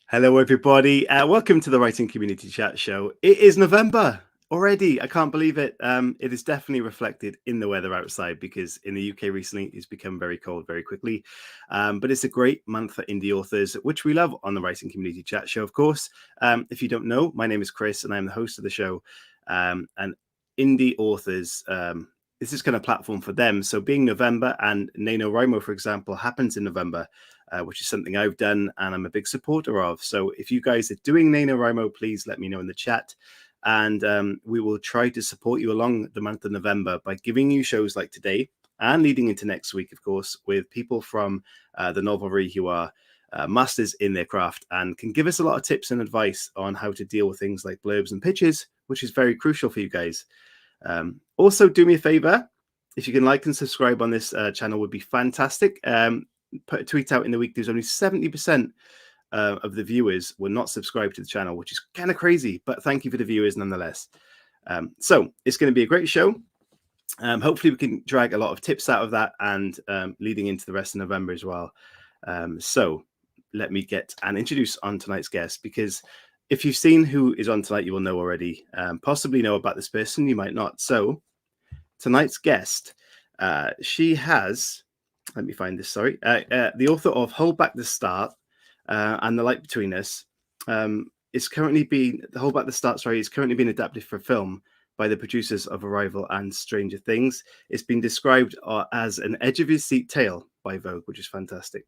Hello, everybody. Welcome to the Writing Community Chat Show. It is November already. I can't believe it. It is definitely reflected in the weather outside because in the UK recently it's become very cold very quickly. But it's a great month for indie authors, which we love on the Writing Community Chat Show, of course. If you don't know, my name is Chris and I'm the host of the show. And indie authors, this is kind of platform for them. So being November and NaNoWriMo, for example, happens in November. Which is something I've done and I'm a big supporter of. So if you guys are doing NaNoWriMo, please let me know in the chat. And we will try to support you along the month of November by giving you shows like today and leading into next week, of course, with people from the Novelry who are masters in their craft and can give us a lot of tips and advice on how to deal with things like blurbs and pitches, which is very crucial for you guys. Also, do me a favor. If you can like and subscribe on this channel would be fantastic. Put a tweet out in the week. There's only 70% of the viewers were not subscribed to the channel, which is kind of crazy, but thank you for the viewers nonetheless. So it's going to be a great show. Hopefully we can drag a lot of tips out of that and leading into the rest of November as well. So let me get and introduce on tonight's guest, because if you've seen who is on tonight, you will know already, possibly know about this person, you might not. So tonight's guest, she has... Let me find this, sorry. The author of Hold Back the Start and The Light Between Us is currently being, Hold Back the Start, sorry, is currently being adapted for film by the producers of Arrival and Stranger Things. It's been described as an edge-of-your-seat tale by Vogue, which is fantastic.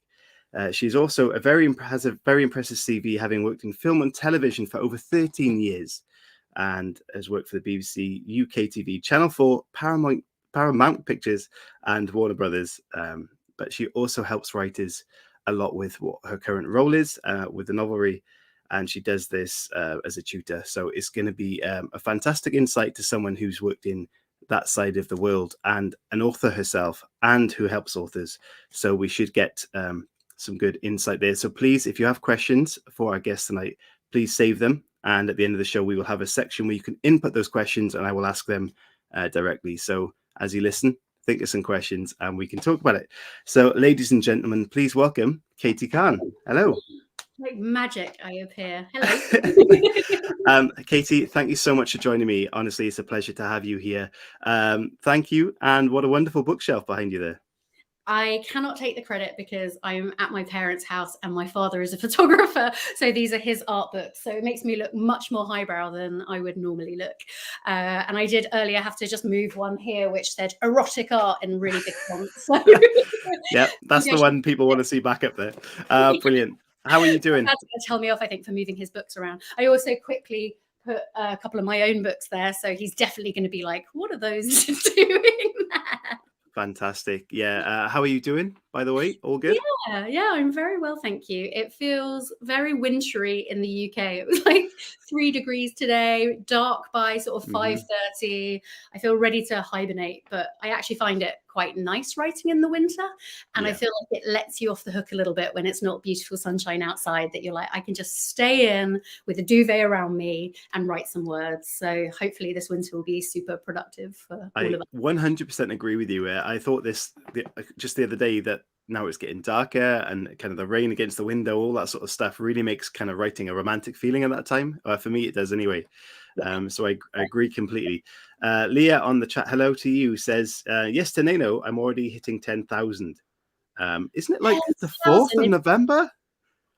She's also has a very impressive CV, having worked in film and television for over 13 years and has worked for the BBC, UKTV, Channel 4, Paramount Pictures and Warner Brothers, but she also helps writers a lot with what her current role is with the Novelry, and she does this as a tutor. So it's going to be a fantastic insight to someone who's worked in that side of the world and an author herself and who helps authors. So we should get some good insight there. So please, if you have questions for our guest tonight, please save them. And at the end of the show, we will have a section where you can input those questions and I will ask them directly. So as you listen, think of some questions and we can talk about it. So ladies and gentlemen, please welcome Katie Kahn. Hello. Like magic, I appear. Hello. Katie, thank you so much for joining me. Honestly, it's a pleasure to have you here. Thank you. And what a wonderful bookshelf behind you there. I cannot take the credit because I'm at my parents' house and my father is a photographer. So these are his art books. So it makes me look much more highbrow than I would normally look. And I did earlier have to just move one here, which said erotic art in really big fonts. So yeah, that's the one people want to see back up there. Brilliant. How are you doing? That's going to tell me off, I think, for moving his books around. I also quickly put a couple of my own books there. So he's definitely going to be like, what are those doing there? Fantastic. Yeah. How are you doing, by the way? All good? Yeah, I'm very well, thank you. It feels very wintry in the UK. It was like 3 degrees today, dark by sort of 5:30. I feel ready to hibernate, but I actually find it quite nice writing in the winter. And I feel like it lets you off the hook a little bit when it's not beautiful sunshine outside, that you're like, I can just stay in with a duvet around me and write some words. So hopefully this winter will be super productive for all of us. I 100% agree with you. I thought this just the other day that now it's getting darker and kind of the rain against the window, all that sort of stuff really makes kind of writing a romantic feeling at that time. For me, it does anyway. So I agree completely. Leah on the chat, hello to you, says, yes to Nano, I'm already hitting 10,000. Isn't it like 10, the 4th of November?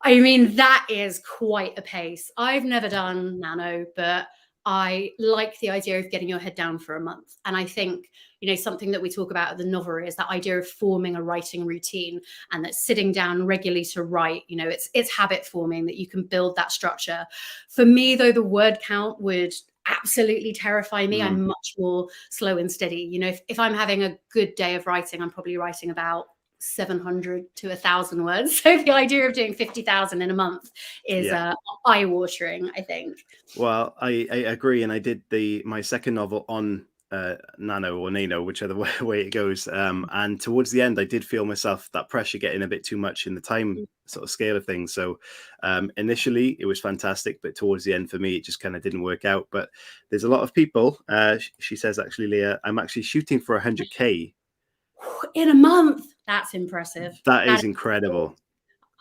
I mean, that is quite a pace. I've never done Nano, but I like the idea of getting your head down for a month. And I think, you know, something that we talk about at the Novelry is that idea of forming a writing routine, and that sitting down regularly to write, you know, it's habit forming, that you can build that structure. For me, though, the word count would absolutely terrify me. I'm much more slow and steady. You know, if I'm having a good day of writing, I'm probably writing about 700 to 1,000 words. So the idea of doing 50,000 in a month is eye-watering, I think. Well, I agree, and I did my second novel on Nano or Nano, whichever way it goes. And towards the end, I did feel myself that pressure getting a bit too much in the time sort of scale of things. So initially, it was fantastic, but towards the end, for me, it just kind of didn't work out. But there's a lot of people. She says, actually, Leah, I'm actually shooting for 100K in a month. That's impressive. That is incredible.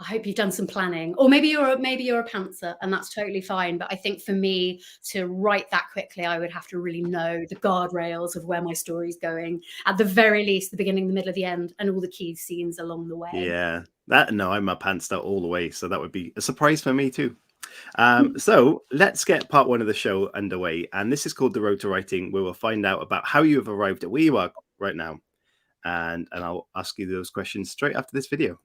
I hope you've done some planning, or maybe you're a pantser, and that's totally fine. But I think for me to write that quickly, I would have to really know the guardrails of where my story's going. At the very least, the beginning, the middle, of the end, and all the key scenes along the way. Yeah, I'm a pantsed all the way, so that would be a surprise for me too. So let's get part one of the show underway, and this is called The Road to Writing, where we'll find out about how you have arrived at where you are right now, and I'll ask you those questions straight after this video.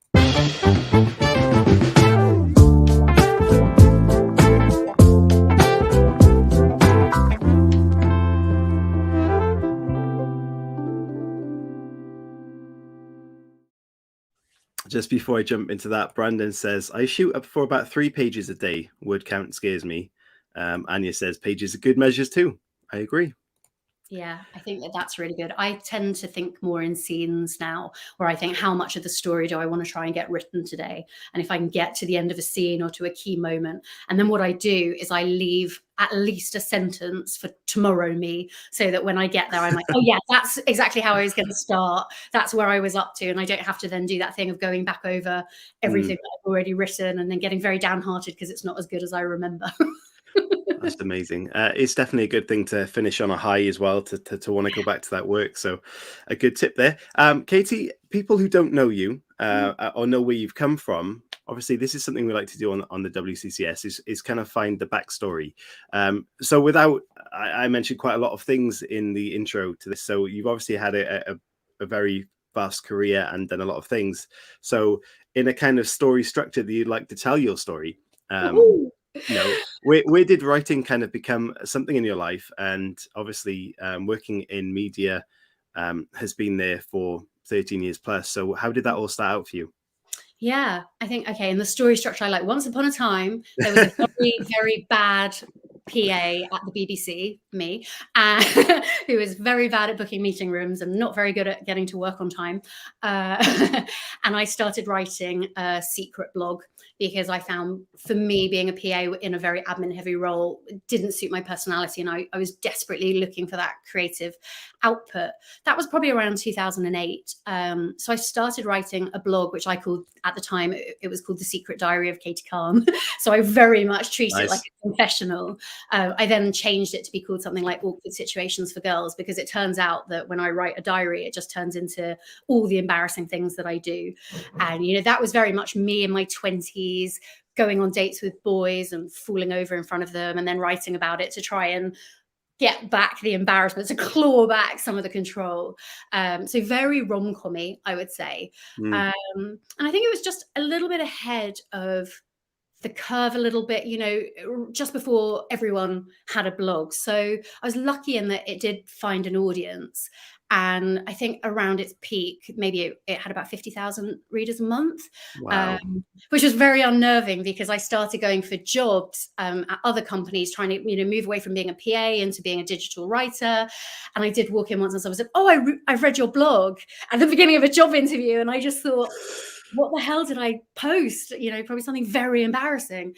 Just before I jump into that, Brandon says, I shoot up for about 3 pages a day. Word count scares me. Anya says, pages are good measures too. I agree. Yeah, I think that's really good. I tend to think more in scenes now, where I think, how much of the story do I want to try and get written today? And if I can get to the end of a scene or to a key moment, and then what I do is I leave at least a sentence for tomorrow me, so that when I get there, I'm like, oh yeah, that's exactly how I was going to start. That's where I was up to. And I don't have to then do that thing of going back over everything that I've already written and then getting very downhearted because it's not as good as I remember. That's amazing. It's definitely a good thing to finish on a high as well, to want to go back to that work. So a good tip there. Katie, people who don't know you or know where you've come from, obviously this is something we like to do on the WCCS, is kind of find the backstory. So without, I mentioned quite a lot of things in the intro to this. So you've obviously had a very vast career and done a lot of things. So in a kind of story structure that you'd like to tell your story, where did writing kind of become something in your life? And obviously working in media has been there for 13 years plus. So how did that all start out for you? Yeah, I think, okay, in the story structure, I like, once upon a time, there was a very, very bad PA at the BBC, me, who was very bad at booking meeting rooms and not very good at getting to work on time. And I started writing a secret blog because I found, for me, being a PA in a very admin-heavy role didn't suit my personality, and I was desperately looking for that creative output. That was probably around 2008. So I started writing a blog, which I called, at the time, it was called The Secret Diary of Katie Kahn. So I very much treat it like a confessional. I then changed it to be called something like Awkward Situations for Girls, because it turns out that when I write a diary, it just turns into all the embarrassing things that I do. And, you know, that was very much me in my 20s, going on dates with boys and falling over in front of them, and then writing about it to try and get back the embarrassment, to claw back some of the control. So very rom-com-y, I would say. And I think it was just a little bit ahead of the curve, a little bit, you know, just before everyone had a blog. So I was lucky in that it did find an audience. And I think around its peak, maybe it had about 50,000 readers a month. Wow. Which was very unnerving, because I started going for jobs at other companies, trying to, you know, move away from being a PA into being a digital writer. And I did walk in once and someone said, oh, I've read your blog at the beginning of a job interview. And I just thought, what the hell did I post? You know, probably something very embarrassing.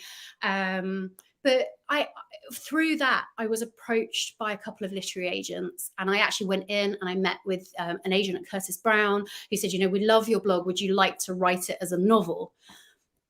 But through that, I was approached by a couple of literary agents, and I actually went in and I met with an agent at Curtis Brown, who said, you know, we love your blog. Would you like to write it as a novel?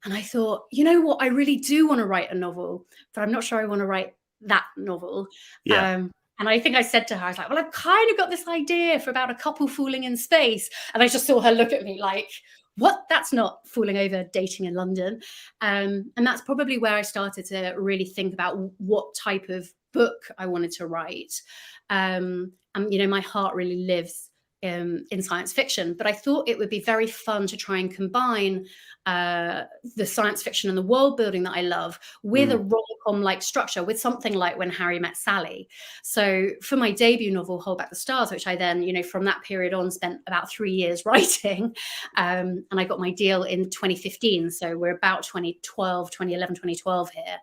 And I thought, you know what, I really do want to write a novel, but I'm not sure I want to write that novel. Yeah. And I think I said to her, I was like, well, I've kind of got this idea for about a couple falling in space. And I just saw her look at me like, what? That's not falling over dating in London. And that's probably where I started to really think about what type of book I wanted to write. And, you know, my heart really lives in science fiction, but I thought it would be very fun to try and combine the science fiction and the world building that I love with a rom-com like structure, with something like When Harry Met Sally. So for my debut novel, Hold Back the Stars, which I then, you know, from that period on spent about 3 years writing, and I got my deal in 2015. So we're about 2011, 2012 here.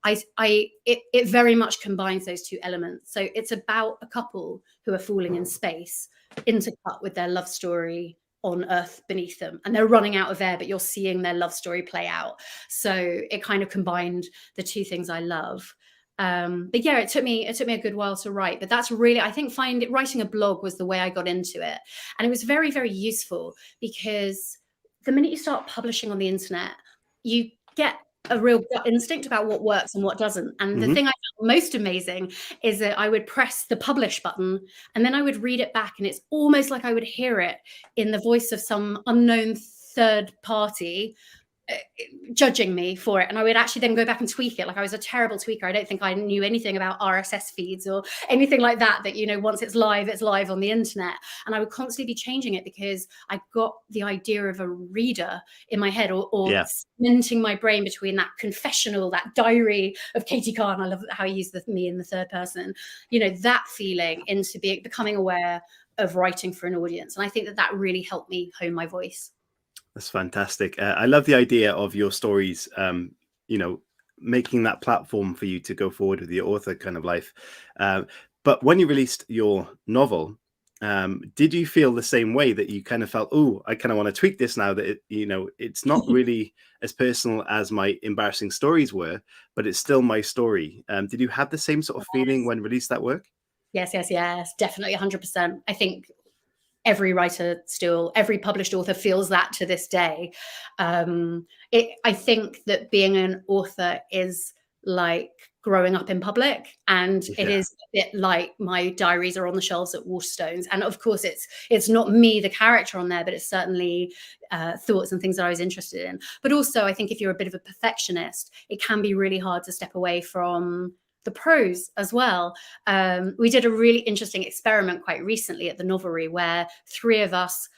It very much combines those two elements. So it's about a couple who are falling in space, intercut with their love story on Earth beneath them, and they're running out of air, but you're seeing their love story play out. So it kind of combined the two things I love. But yeah, it took me a good while to write, but that's really, I think, writing a blog was the way I got into it. And it was very, very useful, because the minute you start publishing on the internet, you get a real gut instinct about what works and what doesn't. And the thing I found most amazing is that I would press the publish button and then I would read it back, and it's almost like I would hear it in the voice of some unknown third party judging me for it, and I would actually then go back and tweak it. Like, I was a terrible tweaker. I don't think I knew anything about RSS feeds or anything like that, you know, once it's live on the internet. And I would constantly be changing it because I got the idea of a reader in my head, or cementing my brain between that confessional, that diary of Katie Kahn. I love how you use the me in the third person, you know, that feeling into becoming aware of writing for an audience. And I think that really helped me hone my voice. That's fantastic. I love the idea of your stories, you know, making that platform for you to go forward with your author kind of life. But when you released your novel, did you feel the same way, that you kind of felt, oh, I kind of want to tweak this now, that you know, it's not really as personal as my embarrassing stories were, but it's still my story. Did you have the same sort of feeling when released that work? Yes, definitely 100%. I think every writer, still every published author, feels that to this day. I think that being an author is like growing up in public, and it is a bit like my diaries are on the shelves at Waterstones. And of course it's not me, the character, on there, but it's certainly thoughts and things that I was interested in. But also, I think if you're a bit of a perfectionist, it can be really hard to step away from the prose as well. We did a really interesting experiment quite recently at the Novelry, where 3 of us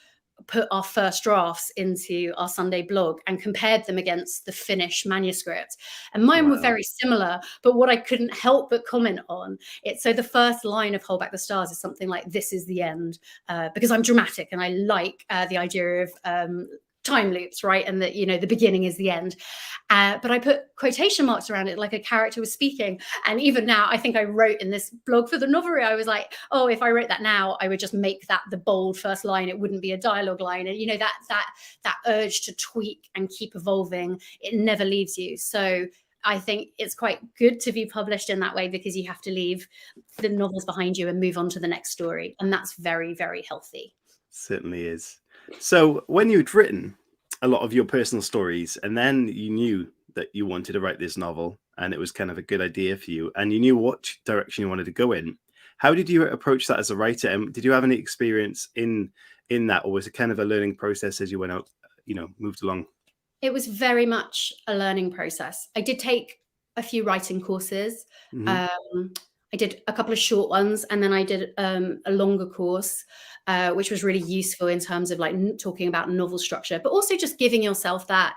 put our first drafts into our Sunday blog and compared them against the finished manuscript. And mine were very similar, but what I couldn't help but comment on it. So the first line of Hold Back the Stars is something like, "This is the end," because I'm dramatic and I like the idea of time loops, right? And that, you know, the beginning is the end. But I put quotation marks around it like a character was speaking. And even now, I think I wrote in this blog for the Novelry, I was like, oh, if I wrote that now, I would just make that the bold first line. It wouldn't be a dialogue line. And, you know, that urge to tweak and keep evolving, it never leaves you. So I think it's quite good to be published in that way, because you have to leave the novels behind you and move on to the next story. And that's very, very healthy. Certainly is. So when you'd written a lot of your personal stories, and then you knew that you wanted to write this novel, and it was kind of a good idea for you, and you knew what direction you wanted to go in, how did you approach that as a writer? And did you have any experience in that, or was it kind of a learning process as you went out, you know, moved along? It was very much a learning process. I did take a few writing courses. I did a couple of short ones, and then I did a longer course, which was really useful in terms of like talking about novel structure, but also just giving yourself that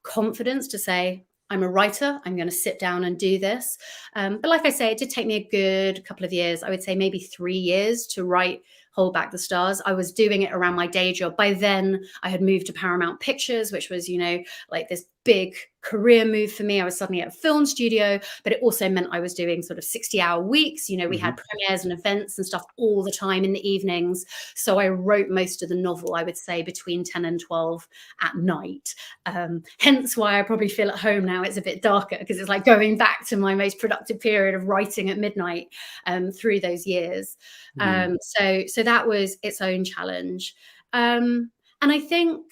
confidence to say, I'm a writer, I'm going to sit down and do this. But like I say, it did take me a good couple of years. I would say maybe 3 years to write Hold Back the Stars. I was doing it around my day job. By then I had moved to Paramount Pictures, which was, you know, like this big career move for me. I was suddenly at a film studio, but it also meant I was doing sort of 60-hour weeks. You know, we had premieres and events and stuff all the time in the evenings. So I wrote most of the novel, I would say, between 10 and 12 at night. Hence why I probably feel at home now it's a bit darker, because it's like going back to my most productive period of writing at midnight through those years. So that was its own challenge. And I think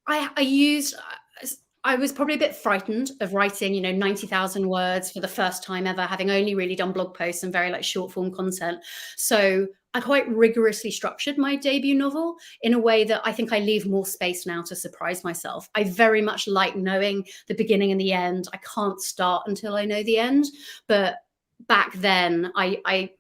I was probably a bit frightened of writing, you know, 90,000 words for the first time ever, having only really done blog posts and very like short form content. So I quite rigorously structured my debut novel in a way that I think I leave more space now to surprise myself. I very much like knowing the beginning and the end. I can't start until I know the end, but back then I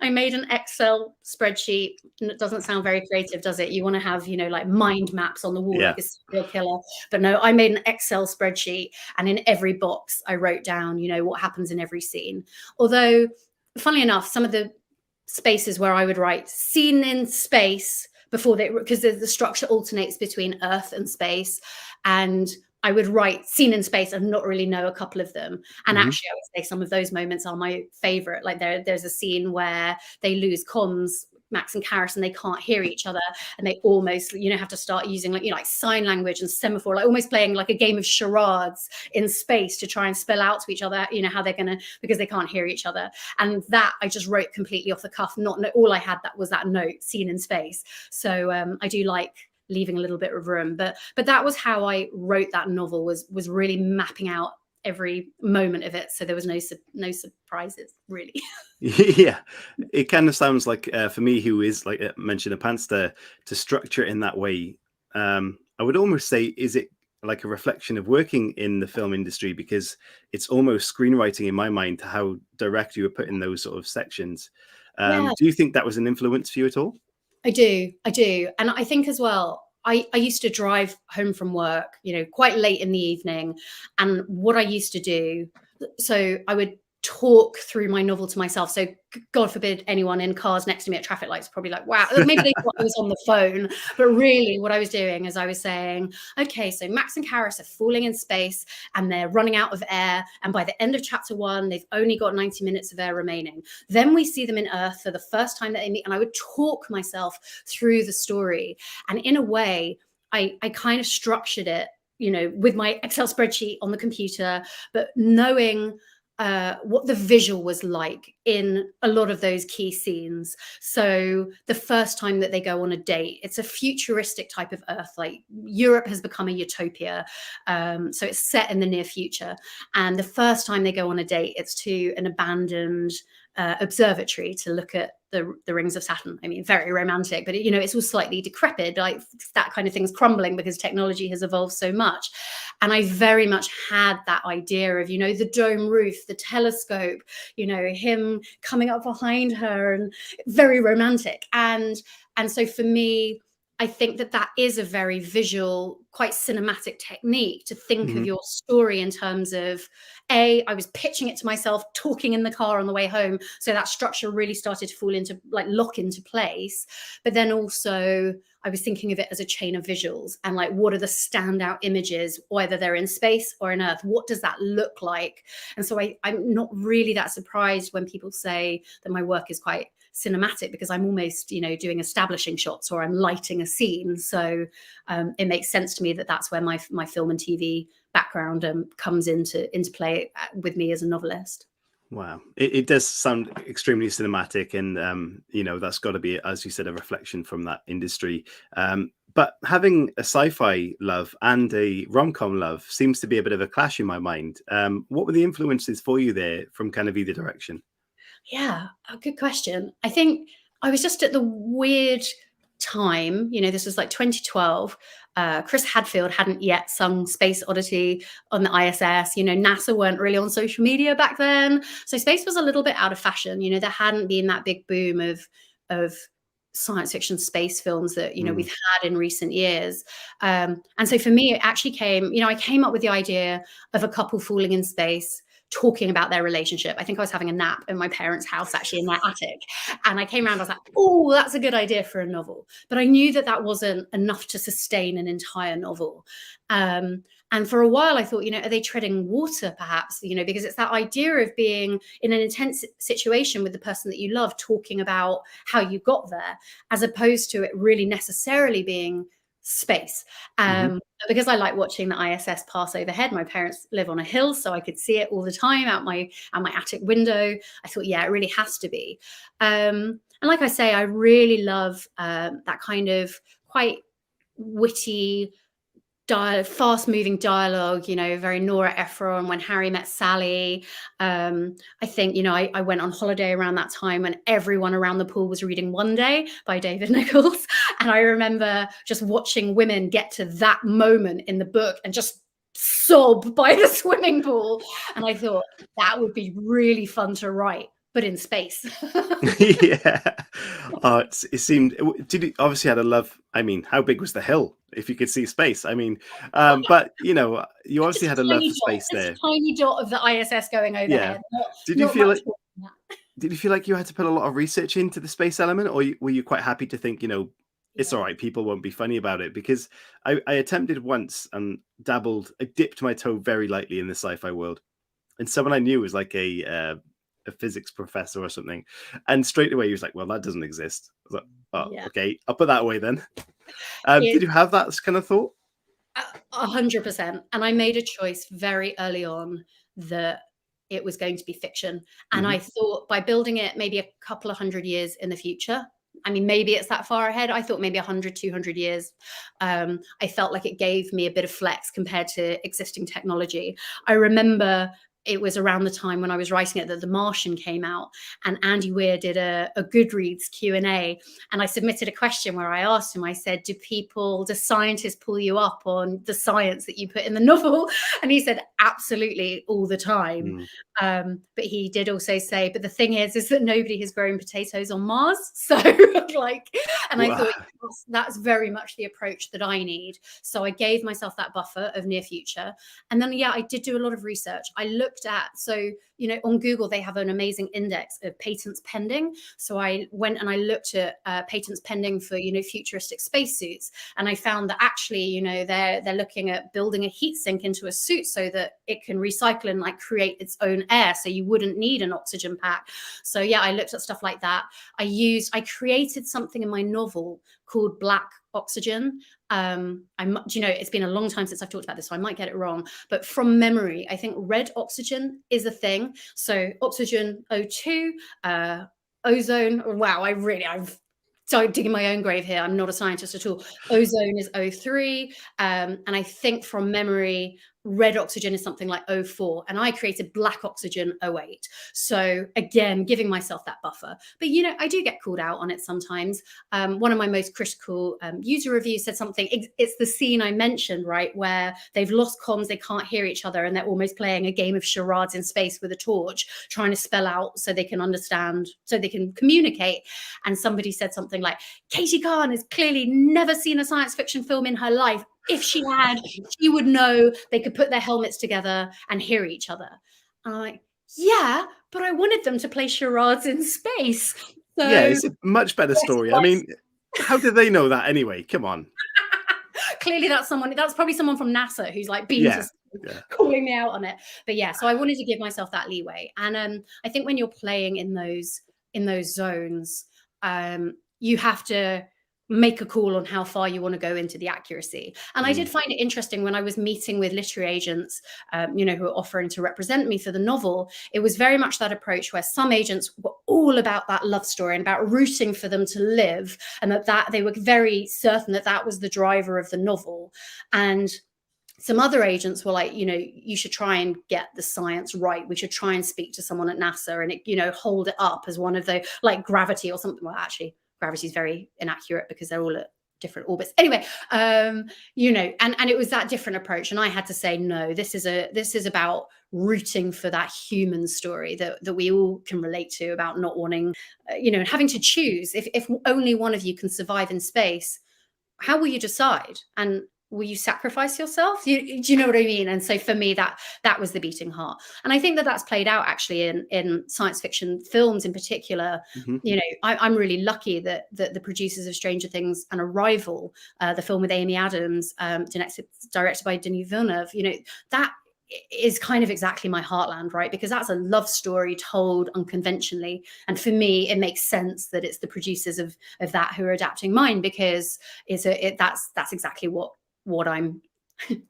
made an Excel spreadsheet, and it doesn't sound very creative, does it? You want to have, you know, like mind maps on the wall, like a serial killer. But no, I made an Excel spreadsheet, and in every box I wrote down, you know, what happens in every scene. Although, funnily enough, some of the spaces where I would write scene in space before because the structure alternates between Earth and space, and I would write scene in space and not really know a couple of them. And actually, I would say some of those moments are my favorite. Like there's a scene where they lose comms, Max and Karis, and they can't hear each other, and they almost, you know, have to start using like, you know, like sign language and semaphore, like almost playing like a game of charades in space to try and spell out to each other, you know, how they're gonna, because they can't hear each other. And that I just wrote completely off the cuff. Not all I had that was that note, scene in space. So I do like leaving a little bit of room. But that was how I wrote that novel, was really mapping out every moment of it, so there was no surprises really. Yeah, it kind of sounds like for me, who is like mentioned a pantster, to structure it in that way. I would almost say, is it like a reflection of working in the film industry? Because it's almost screenwriting in my mind to how direct you were put in those sort of sections. Yeah, Do you think that was an influence for you at all? I do. And I think as well, I used to drive home from work, quite late in the evening. And what I used to do, so I would talk through my novel to myself. So God forbid anyone in cars next to me at traffic lights probably like, wow, maybe they thought I was on the phone. But really what I was doing is I was saying, okay, so Max and Karis are falling in space and they're running out of air. And by the end of chapter 1, they've only got 90 minutes of air remaining. Then we see them in Earth for the first time that they meet. And I would talk myself through the story. And in a way, I kind of structured it, with my Excel spreadsheet on the computer, but knowing what the visual was like in a lot of those key scenes. So the first time that they go on a date, it's a futuristic type of Earth, like Europe has become a utopia. So it's set in the near future. And the first time they go on a date, it's to an abandoned observatory to look at the rings of Saturn. I mean, very romantic, but it's all slightly decrepit, like that kind of thing's crumbling because technology has evolved so much. And I very much had that idea of, the dome roof, the telescope, him coming up behind her, and very romantic. And so for me, I think that is a very visual, quite cinematic technique to think of your story in terms of, I was pitching it to myself, talking in the car on the way home. So that structure really started to fall into, like, lock into place. But then also I was thinking of it as a chain of visuals and like, what are the standout images, whether they're in space or in Earth? What does that look like? And so I'm not really that surprised when people say that my work is quite cinematic, because I'm almost, doing establishing shots or I'm lighting a scene. So it makes sense to me that that's where my film and TV background comes into play with me as a novelist. Wow, it does sound extremely cinematic, and that's got to be, as you said, a reflection from that industry. But having a sci-fi love and a rom-com love seems to be a bit of a clash in my mind. What were the influences for you there from kind of either direction? Yeah, a good question. I think I was just at the weird time, this was like 2012. Chris Hadfield hadn't yet sung Space Oddity on the ISS. NASA weren't really on social media back then. So space was a little bit out of fashion. There hadn't been that big boom of science fiction space films that, we've had in recent years. And so for me, it actually came, I came up with the idea of a couple falling in space, talking about their relationship. I think I was having a nap in my parents' house, actually in their attic. And I came around, I was like, oh, that's a good idea for a novel. But I knew that wasn't enough to sustain an entire novel. And for a while I thought, are they treading water perhaps, because it's that idea of being in an intense situation with the person that you love, talking about how you got there, as opposed to it really necessarily being space. Because I like watching the ISS pass overhead. My parents live on a hill, so I could see it all the time out my attic window. I thought, yeah, it really has to be. And like I say, I really love that kind of quite witty, fast-moving dialogue, very Nora Ephron, When Harry Met Sally. I think, I went on holiday around that time when everyone around the pool was reading One Day by David Nichols. And I remember just watching women get to that moment in the book and just sob by the swimming pool. And I thought that would be really fun to write, but in space. Yeah. It seemed, did you obviously had a love? I mean, how big was the hill if you could see space? I mean, but you obviously had a love for space there. It's a tiny dot of the ISS going overhead. Yeah. Did you feel like you had to put a lot of research into the space element, or were you quite happy to think, it's all right, people won't be funny about it? Because I attempted once and I dipped my toe very lightly in the sci-fi world, and someone I knew was like a physics professor or something, and straight away he was like, well, that doesn't exist. I was like, oh, yeah. Okay, I'll put that away then. Did you have that kind of thought? 100%. And I made a choice very early on that it was going to be fiction. And I thought by building it maybe a couple of 100 years in the future, I mean, maybe it's that far ahead. I thought maybe 100, 200 years. I felt like it gave me a bit of flex compared to existing technology. I remember it was around the time when I was writing it that The Martian came out, and Andy Weir did a Goodreads Q&A, and I submitted a question where I asked him, I said, do scientists pull you up on the science that you put in the novel? And he said, absolutely, all the time. But he did also say, but the thing is that nobody has grown potatoes on Mars. So like, and I thought that's very much the approach that I need. So I gave myself that buffer of near future. And then, yeah, I did do a lot of research. I looked at, so, you know, on Google, they have an amazing index of patents pending. So I went and I looked at patents pending for, you know, futuristic spacesuits. And I found that actually, you know, they're looking at building a heat sink into a suit so that it can recycle and like create its own air. So you wouldn't need an oxygen pack. So yeah, I looked at stuff like that. I created something in my novel called Black Oxygen. You know, it's been a long time since I've talked about this, so I might get it wrong, but from memory, I think red oxygen is a thing. So oxygen O2, ozone. Wow, I've started digging my own grave here. I'm not a scientist at all. Ozone is O3, and I think from memory, red oxygen is something like O4, and I created black oxygen O8. So again, giving myself that buffer. But, you know, I do get called out on it sometimes. One of my most critical user reviews said something, it's the scene I mentioned, right, where they've lost comms, they can't hear each other, and they're almost playing a game of charades in space with a torch, trying to spell out so they can understand, so they can communicate. And somebody said something like, Katie Kahn has clearly never seen a science fiction film in her life. If she had, she would know they could put their helmets together and hear each other. And I'm like, yeah, but I wanted them to play charades in space. So, yeah, it's a much better story. I mean, how did they know that anyway? Come on. Clearly that's probably someone from NASA who's like been calling me out on it. But yeah, so I wanted to give myself that leeway. And I think when you're playing in those zones, you have to make a call on how far you want to go into the accuracy. And I did find it interesting when I was meeting with literary agents, you know, who are offering to represent me for the novel. It was very much that approach where some agents were all about that love story and about rooting for them to live, and that they were very certain that that was the driver of the novel. And some other agents were like, you know, you should try and get the science right. We should try and speak to someone at NASA and, you know, hold it up as one of the, like Gravity or something. Well, actually, Gravity is very inaccurate because they're all at different orbits. Anyway, you know, and it was that different approach. And I had to say, no, this is about rooting for that human story that we all can relate to, about not wanting, you know, having to choose. If only one of you can survive in space, how will you decide? And will you sacrifice yourself? Do you know what I mean? And so for me, that was the beating heart. And I think that that's played out actually in science fiction films in particular. You know, I'm really lucky that the producers of Stranger Things and Arrival, the film with Amy Adams, directed by Denis Villeneuve, you know, that is kind of exactly my heartland, right? Because that's a love story told unconventionally. And for me, it makes sense that it's the producers of that who are adapting mine, because that's exactly what I'm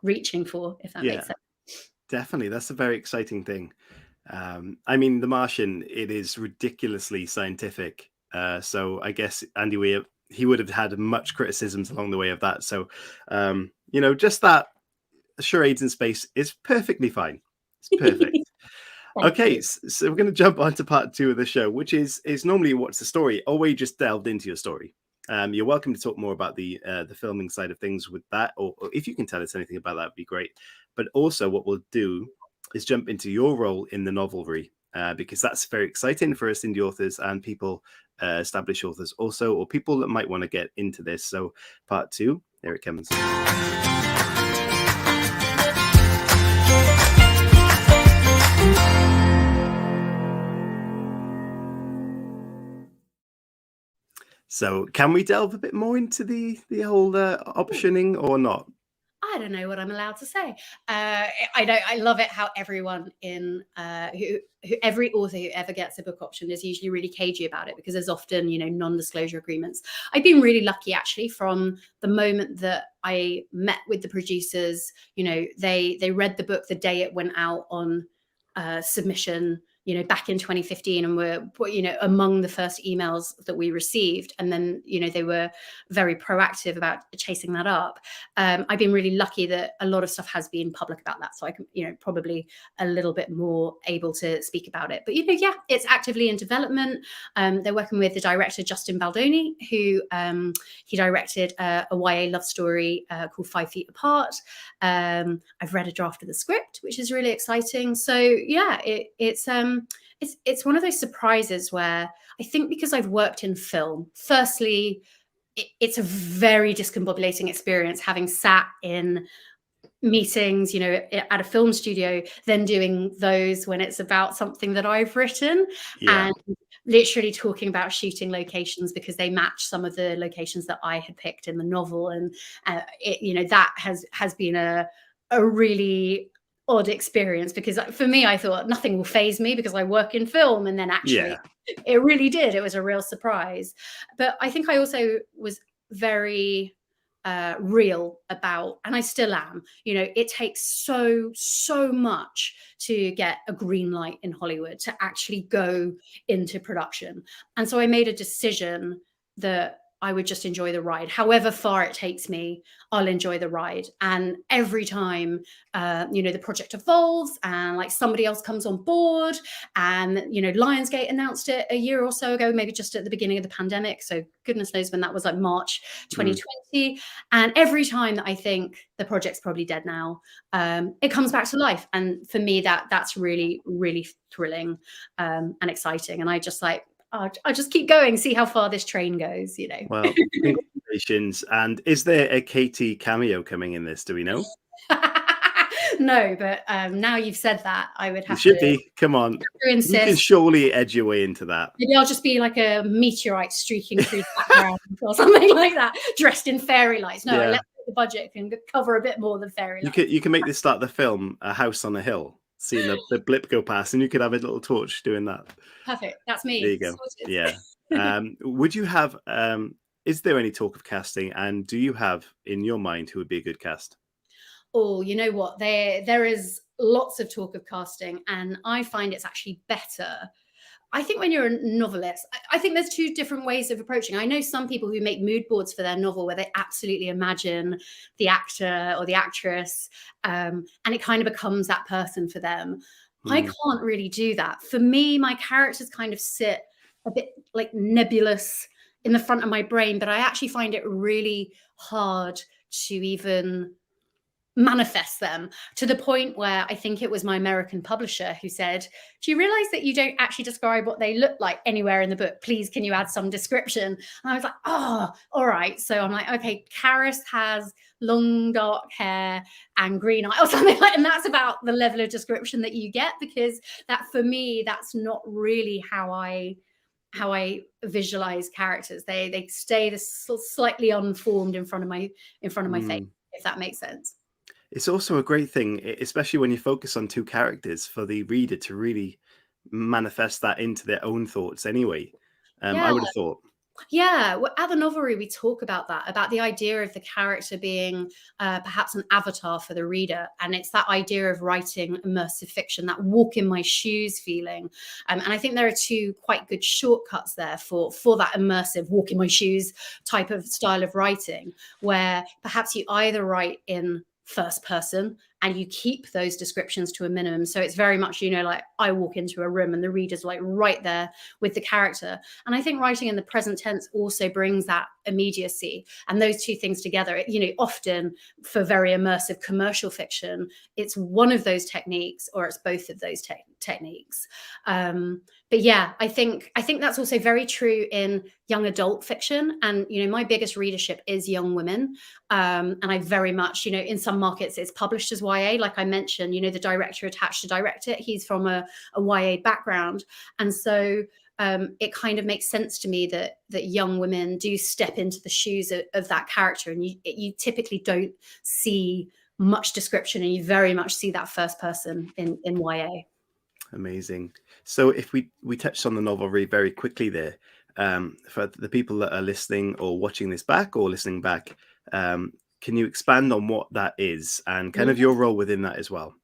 reaching for, if that makes sense. Definitely. That's a very exciting thing. I mean, The Martian, it is ridiculously scientific. So I guess Andy Weir, he would have had much criticisms along the way of that. So, you know, just that charades in space is perfectly fine. It's perfect. Okay, so we're going to jump on to part 2 of the show, which is normally what's the story, or we just delved into your story. You're welcome to talk more about the filming side of things with that, or if you can tell us anything about that, would be great. But also what we'll do is jump into your role in the Novelry, because that's very exciting for us indie authors and people, established authors also, or people that might want to get into this. So part 2, here it comes. So can we delve a bit more into the whole optioning or not? I don't know what I'm allowed to say. I love it how everyone every author who ever gets a book option is usually really cagey about it, because there's often, you know, non-disclosure agreements. I've been really lucky actually from the moment that I met with the producers. You know, they read the book the day it went out on submission back in 2015, and were, among the first emails that we received. And then, they were very proactive about chasing that up. I've been really lucky that a lot of stuff has been public about that. So I can, probably a little bit more able to speak about it. But, yeah, it's actively in development. They're working with the director, Justin Baldoni, who he directed a YA love story called 5 Feet Apart. I've read a draft of the script, which is really exciting. So yeah, it's one of those surprises where I think, because I've worked in film, firstly, it's a very discombobulating experience, having sat in meetings, at a film studio, then doing those when it's about something that I've written, and literally talking about shooting locations because they match some of the locations that I had picked in the novel. And that has been a really odd experience, because for me, I thought nothing will faze me because I work in film, and then actually it really did. It was a real surprise. But I think I also was very real about, and I still am, it takes so much to get a green light in Hollywood to actually go into production. And so I made a decision that I would just enjoy the ride. However far it takes me, I'll enjoy the ride. And every time, the project evolves and like somebody else comes on board, and, Lionsgate announced it a year or so ago, maybe just at the beginning of the pandemic. So goodness knows when that was, like March 2020. And every time that I think the project's probably dead now, it comes back to life. And for me, that's really, really thrilling and exciting. And I just I just keep going, see how far this train goes, Well, congratulations. And is there a Katie cameo coming in this? Do we know? No, but now you've said that, I would have You should to be. Come on. insist. You can surely edge your way into that. Maybe I'll just be like a meteorite streaking through the background or something like that, dressed in fairy lights. No, let's the budget can cover a bit more than fairy lights. You can make this start the film, A House on a Hill, seeing the blip go past, and you could have a little torch doing that. Perfect. That's me. There you go. Sorted. Yeah. Would you have, is there any talk of casting, and do you have in your mind who would be a good cast? Oh, you know what? There is lots of talk of casting, and I find it's actually better. I think when you're a novelist, I think there's two different ways of approaching. I know some people who make mood boards for their novel where they absolutely imagine the actor or the actress, and it kind of becomes that person for them. I can't really do that. For me, my characters kind of sit a bit like nebulous in the front of my brain, but I actually find it really hard to even manifest them, to the point where I think it was my American publisher who said, do you realize that you don't actually describe what they look like anywhere in the book? Please, can you add some description? And I was like, oh, all right. So I'm like, okay, Karis has long dark hair and green eyes or something like that. And that's about the level of description that you get, because that, for me, that's not really how I visualize characters. They stay this slightly unformed in front of my face, if that makes sense. It's also a great thing, especially when you focus on two characters, for the reader to really manifest that into their own thoughts anyway. I would have thought. Yeah, at the Novelry, we talk about that, about the idea of the character being perhaps an avatar for the reader. And it's that idea of writing immersive fiction, that walk in my shoes feeling. And I think there are two quite good shortcuts there for that immersive walk in my shoes type of style of writing, where perhaps you either write in first person and you keep those descriptions to a minimum. So it's very much, like I walk into a room and the reader's like right there with the character. And I think writing in the present tense also brings that immediacy. And those two things together, often for very immersive commercial fiction, it's one of those techniques or it's both of those techniques. But yeah, I think that's also very true in young adult fiction. And, my biggest readership is young women. And I very much, in some markets it's published as YA. Like I mentioned, the director attached to direct it, he's from a YA background. And so it kind of makes sense to me that young women do step into the shoes of that character. And you typically don't see much description, and you very much see that first person in YA. Amazing. So if we touched on the Novelry very quickly there, for the people that are listening or watching this back or listening back, can you expand on what that is and kind of your role within that as well?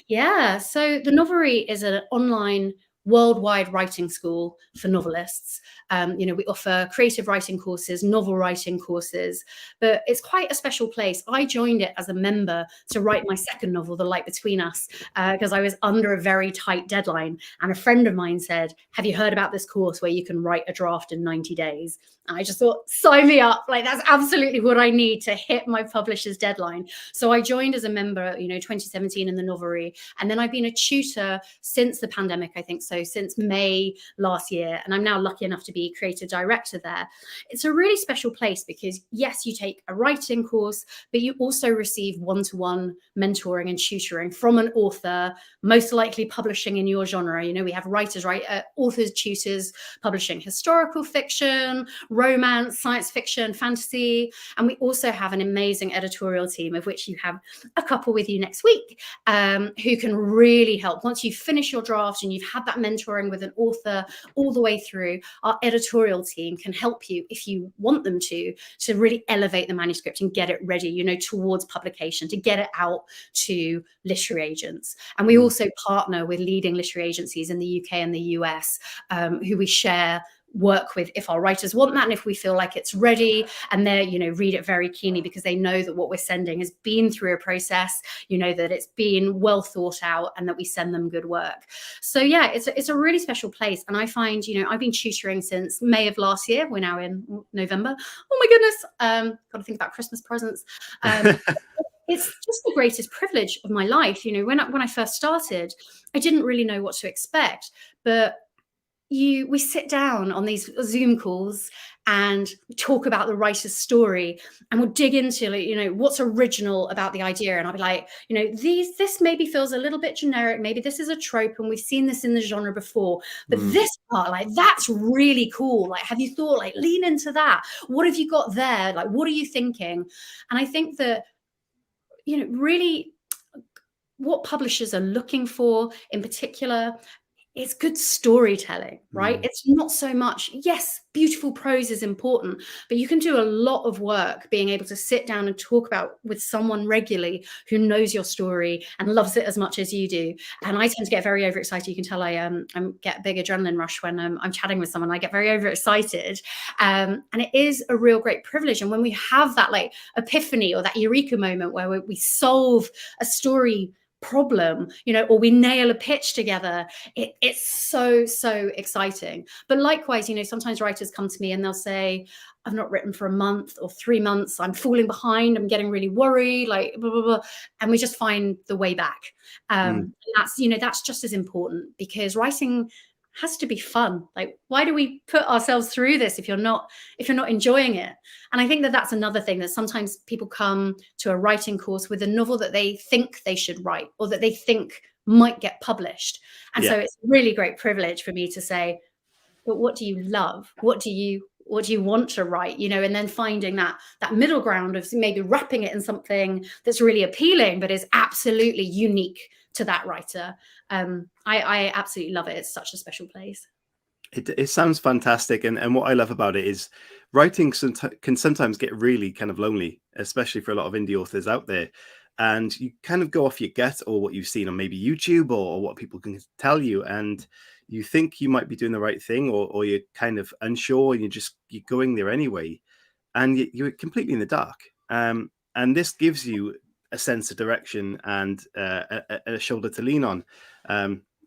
Yeah. So the Novelry is an online worldwide writing school for novelists. You know, we offer creative writing courses, novel writing courses, but it's quite a special place. I joined it as a member to write my second novel, The Light Between Us, because I was under a very tight deadline. And a friend of mine said, have you heard about this course where you can write a draft in 90 days? And I just thought, sign me up. Like, that's absolutely what I need to hit my publisher's deadline. So I joined as a member, you know, 2017 in the Novelry. And then I've been a tutor since the pandemic, I think so, since May last year. And I'm now lucky enough to be creative director there. It's a really special place because, yes, you take a writing course, but you also receive one-to-one mentoring and tutoring from an author, most likely publishing in your genre. You know, we have writers, right? Authors, tutors, publishing historical fiction, romance, science fiction, fantasy. And we also have an amazing editorial team, of which you have a couple with you next week, who can really help. Once you finish your draft and you've had that mentoring with an author all the way through, our editorial team can help you, if you want them to really elevate the manuscript and get it ready, you know, towards publication, to get it out to literary agents. And we also partner with leading literary agencies in the UK and the US, who we share work with if our writers want that and if we feel like it's ready, and they, you know, read it very keenly because they know that what we're sending has been through a process, you know, that it's been well thought out, and that we send them good work. So yeah, it's a really special place. And I find, you know, I've been tutoring since May of last year. We're now in November. Oh my goodness. Got to think about Christmas presents. It's just the greatest privilege of my life. You know, when I first started, I didn't really know what to expect, but we sit down on these Zoom calls and talk about the writer's story, and we'll dig into, you know, what's original about the idea. And I'll be like, you know, this maybe feels a little bit generic. Maybe this is a trope and we've seen this in the genre before, but this part, like, that's really cool. Like, have you thought, like, lean into that? What have you got there? Like, what are you thinking? And I think that, you know, really what publishers are looking for in particular, it's good storytelling, right? It's not so much, yes, beautiful prose is important, but you can do a lot of work being able to sit down and talk about with someone regularly who knows your story and loves it as much as you do. And I tend to get very overexcited. You can tell I get a big adrenaline rush when I'm chatting with someone. I get very overexcited, and it is a real great privilege. And when we have that, like, epiphany or that eureka moment where we solve a story problem, you know, or we nail a pitch together, it's so exciting. But likewise, you know, sometimes writers come to me and they'll say, I've not written for a month or 3 months, I'm falling behind, I'm getting really worried, like blah, blah, blah. And we just find the way back. And that's, you know, that's just as important, because writing has to be fun. Like, why do we put ourselves through this if you're not enjoying it? And I think that that's another thing, that sometimes people come to a writing course with a novel that they think they should write, or that they think might get published. And so it's a really great privilege for me to say, but what do you love? What do you want to write? You know, and then finding that middle ground of maybe wrapping it in something that's really appealing, but is absolutely unique to that writer. I absolutely love it. It's such a special place. It sounds fantastic. And what I love about it is writing can sometimes get really kind of lonely, especially for a lot of indie authors out there. And you kind of go off your gut, or what you've seen on maybe YouTube, or what people can tell you. And you think you might be doing the right thing, or you're kind of unsure, and you're going there anyway. And you're completely in the dark. And this gives you a sense of direction and a shoulder to lean on.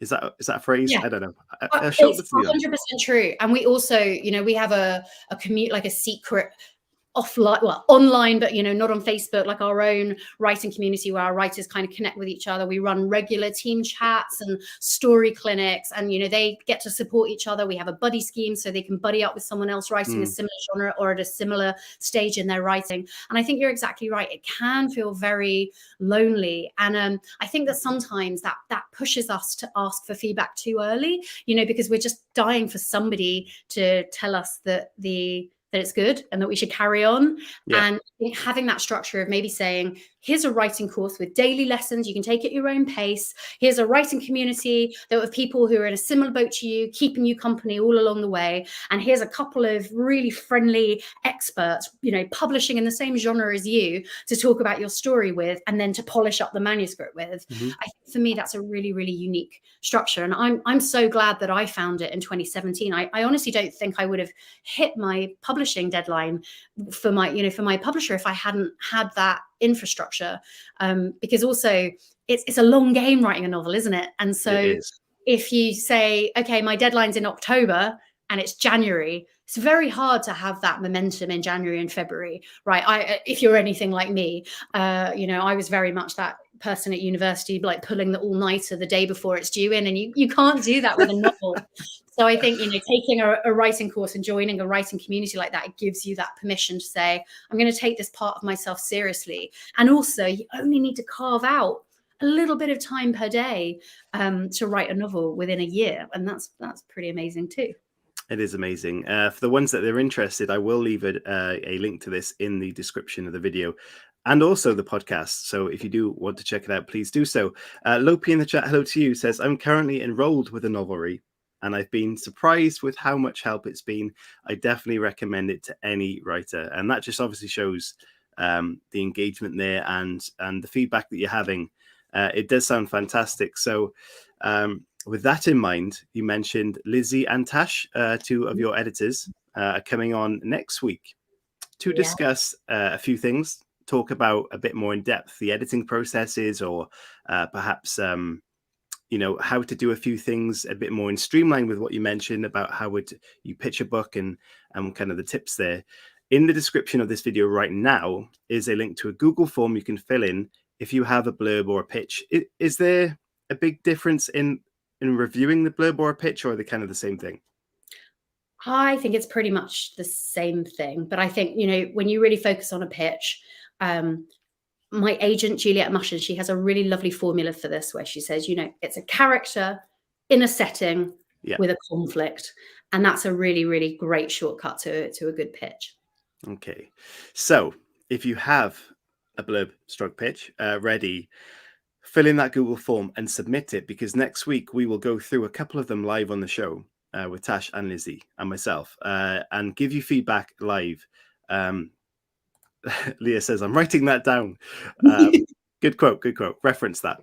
Is that a phrase? Yeah. I don't know. It's 100% true. And we also, you know, we have a commute, like a secret offline, well, online, but, you know, not on Facebook, like our own writing community where our writers kind of connect with each other. We run regular team chats and story clinics, and, you know, they get to support each other. We have a buddy scheme so they can buddy up with someone else writing a similar genre or at a similar stage in their writing. And I think you're exactly right. It can feel very lonely. And I think that sometimes that pushes us to ask for feedback too early, you know, because we're just dying for somebody to tell us that it's good and that we should carry on. And having that structure of maybe saying, here's a writing course with daily lessons. You can take at your own pace. Here's a writing community that of people who are in a similar boat to you, keeping you company all along the way. And here's a couple of really friendly experts, you know, publishing in the same genre as you to talk about your story with, and then to polish up the manuscript with. I think for me, that's a really, really unique structure. And I'm so glad that I found it in 2017. I honestly don't think I would have hit my publishing deadline for my, you know, for my publisher if I hadn't had that infrastructure. Because also it's a long game writing a novel, isn't it? And so if you say, okay, my deadline's in October and it's January, it's very hard to have that momentum in January and February, right? If you're anything like me, you know, I was very much that person at university, like pulling the all-nighter the day before it's due in, and you can't do that with a novel. So I think, you know, taking a writing course and joining a writing community like that, it gives you that permission to say, I'm going to take this part of myself seriously. And also, you only need to carve out a little bit of time per day to write a novel within a year. And that's pretty amazing too. It is amazing. For the ones that are interested, I will leave a link to this in the description of the video and also the podcast. So if you do want to check it out, please do so. Lopi in the chat, hello to you, says, I'm currently enrolled with a Novelry and I've been surprised with how much help it's been. I definitely recommend it to any writer. And that just obviously shows the engagement there and the feedback that you're having. It does sound fantastic. So with that in mind, you mentioned Lizzy and Tash, two of your editors, are coming on next week to discuss a few things, talk about a bit more in depth the editing processes, or perhaps you know, how to do a few things a bit more in streamline with what you mentioned about how would you pitch a book and kind of the tips there. In the description of this video right now is a link to a Google form you can fill in if you have a blurb or a pitch. Is there a big difference in reviewing the blurb or a pitch, or are they kind of the same thing? I think it's pretty much the same thing. But I think, you know, when you really focus on a pitch, my agent, Juliet Mushin, she has a really lovely formula for this where she says, you know, it's a character in a setting with a conflict. And that's a really, really great shortcut to a good pitch. Okay. So if you have a blurb stroke pitch ready, fill in that Google form and submit it, because next week we will go through a couple of them live on the show with Tash and Lizzy and myself and give you feedback live. Leah says, I'm writing that down. Good quote, good quote. Reference that.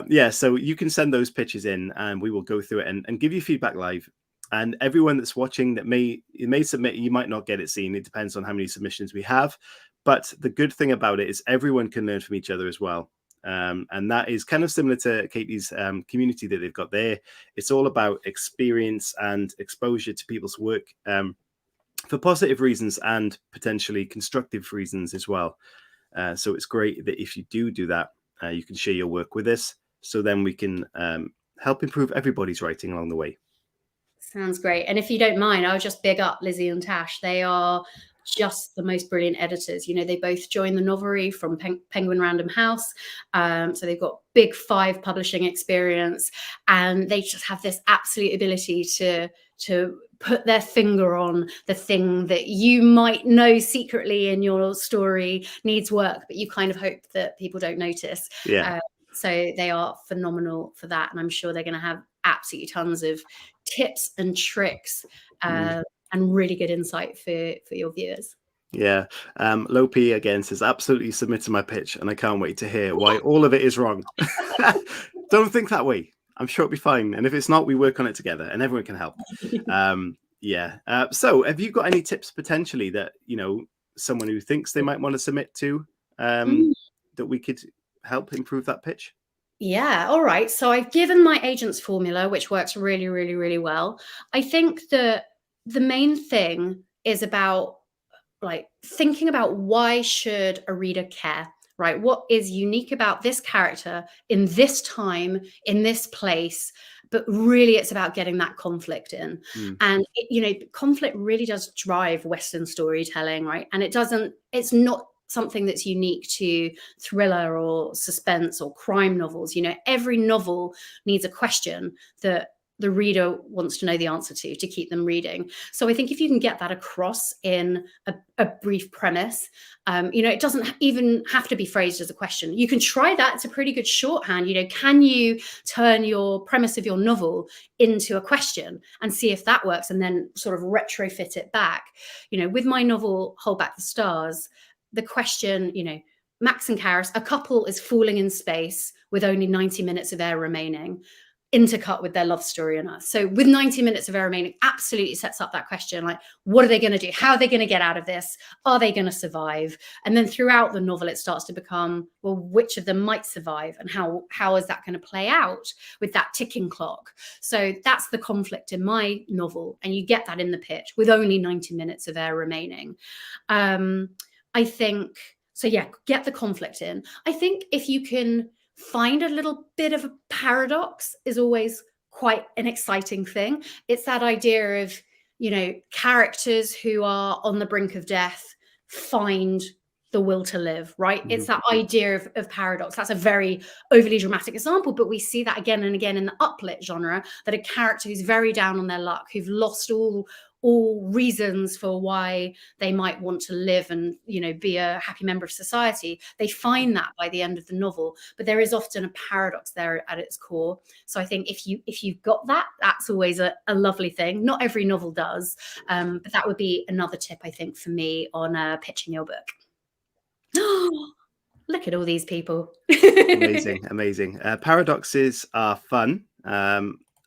Yeah, so you can send those pitches in and we will go through it and give you feedback live. And everyone that's watching that may submit, you might not get it seen. It depends on how many submissions we have. But the good thing about it is everyone can learn from each other as well. And that is kind of similar to Katie's community that they've got there. It's all about experience and exposure to people's work for positive reasons and potentially constructive reasons as well. So it's great that if you do that, you can share your work with us. So then we can help improve everybody's writing along the way. Sounds great. And if you don't mind, I'll just big up Lizzy and Tash. They are just the most brilliant editors. You know, they both joined the Novelry from Penguin Random House. So they've got big 5 publishing experience, and they just have this absolute ability to put their finger on the thing that you might know secretly in your story needs work, but you kind of hope that people don't notice. So they are phenomenal for that. And I'm sure they're going to have absolutely tons of tips and tricks and really good insight for your viewers. Yeah. Lopi again says, absolutely submitted my pitch and I can't wait to hear why all of it is wrong. Don't think that way. I'm sure it'll be fine. And if it's not, we work on it together and everyone can help. So have you got any tips potentially that, you know, someone who thinks they might want to submit to that we could help improve that pitch? Yeah. All right. So I've given my agent's formula, which works really, really, really well. I think that the main thing is about like thinking about why should a reader care, right? What is unique about this character in this time, in this place? But really it's about getting that conflict in. And, you know, conflict really does drive Western storytelling, right? And it's not something that's unique to thriller or suspense or crime novels. You know, every novel needs a question that the reader wants to know the answer to keep them reading. So I think if you can get that across in a brief premise, it doesn't even have to be phrased as a question. You can try that. It's a pretty good shorthand. Can you turn your premise of your novel into a question and see if that works, and then sort of retrofit it back? With my novel, Hold Back the Stars, the question, Max and Karis, a couple is falling in space with only 90 minutes of air remaining, intercut with their love story on Earth. So with 90 minutes of air remaining, absolutely sets up that question, like, what are they going to do? How are they going to get out of this? Are they going to survive? And then throughout the novel, it starts to become, well, which of them might survive, and how is that going to play out with that ticking clock? So that's the conflict in my novel, and you get that in the pitch with only 90 minutes of air remaining. I think, so yeah, get the conflict in. I think if you can find a little bit of a paradox is always quite an exciting thing. It's that idea of, characters who are on the brink of death find the will to live, right? Mm-hmm. It's that idea of paradox. That's a very overly dramatic example, but we see that again and again in the uplit genre, that a character who's very down on their luck, who've lost all reasons for why they might want to live and, be a happy member of society, they find that by the end of the novel. But there is often a paradox there at its core. So I think if you've got that, that's always a lovely thing. Not every novel does, but that would be another tip, I think, for me on pitching your book. Look at all these people. Amazing. Paradoxes are fun.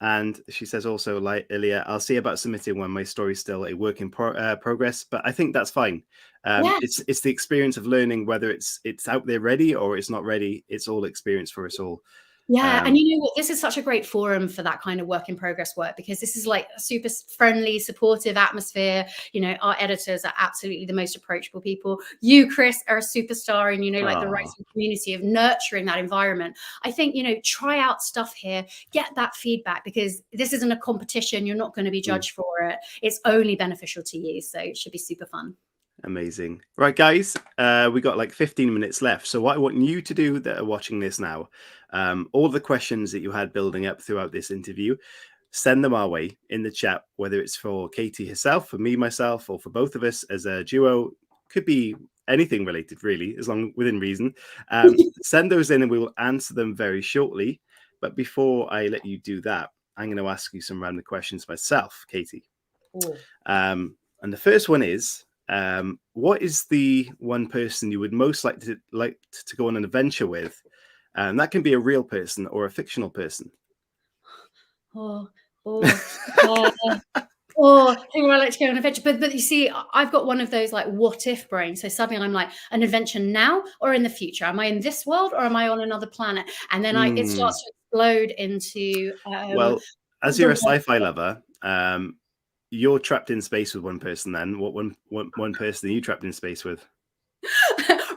And she says also, like Ilya, I'll see about submitting when my story's still a work in progress, but I think that's fine. It's the experience of learning whether it's out there ready or it's not ready. It's all experience for us all. Yeah, and you know what? This is such a great forum for that kind of work in progress work, because this is like a super friendly, supportive atmosphere. Our editors are absolutely the most approachable people. You, Chris, are a superstar in, like the writing community of nurturing that environment. I think, try out stuff here, get that feedback, because this isn't a competition. You're not going to be judged for it. It's only beneficial to you. So it should be super fun. Amazing. Right, guys, we got like 15 minutes left. So what I want you to do that are watching this now, all the questions that you had building up throughout this interview, send them our way in the chat, whether it's for Katie herself, for me, myself, or for both of us as a duo. Could be anything related, really, as long within reason. Send those in and we will answer them very shortly. But before I let you do that, I'm going to ask you some random questions myself, Katie. And the first one is, what is the one person you would most like to go on an adventure with? And that can be a real person or a fictional person. Who would I like to go on an adventure? But you see, I've got one of those like what if brains. So suddenly I'm like, an adventure now or in the future? Am I in this world or am I on another planet? And then it starts to explode into. Well, as you're a sci-fi lover, you're trapped in space with one person. Then what one person are you trapped in space with?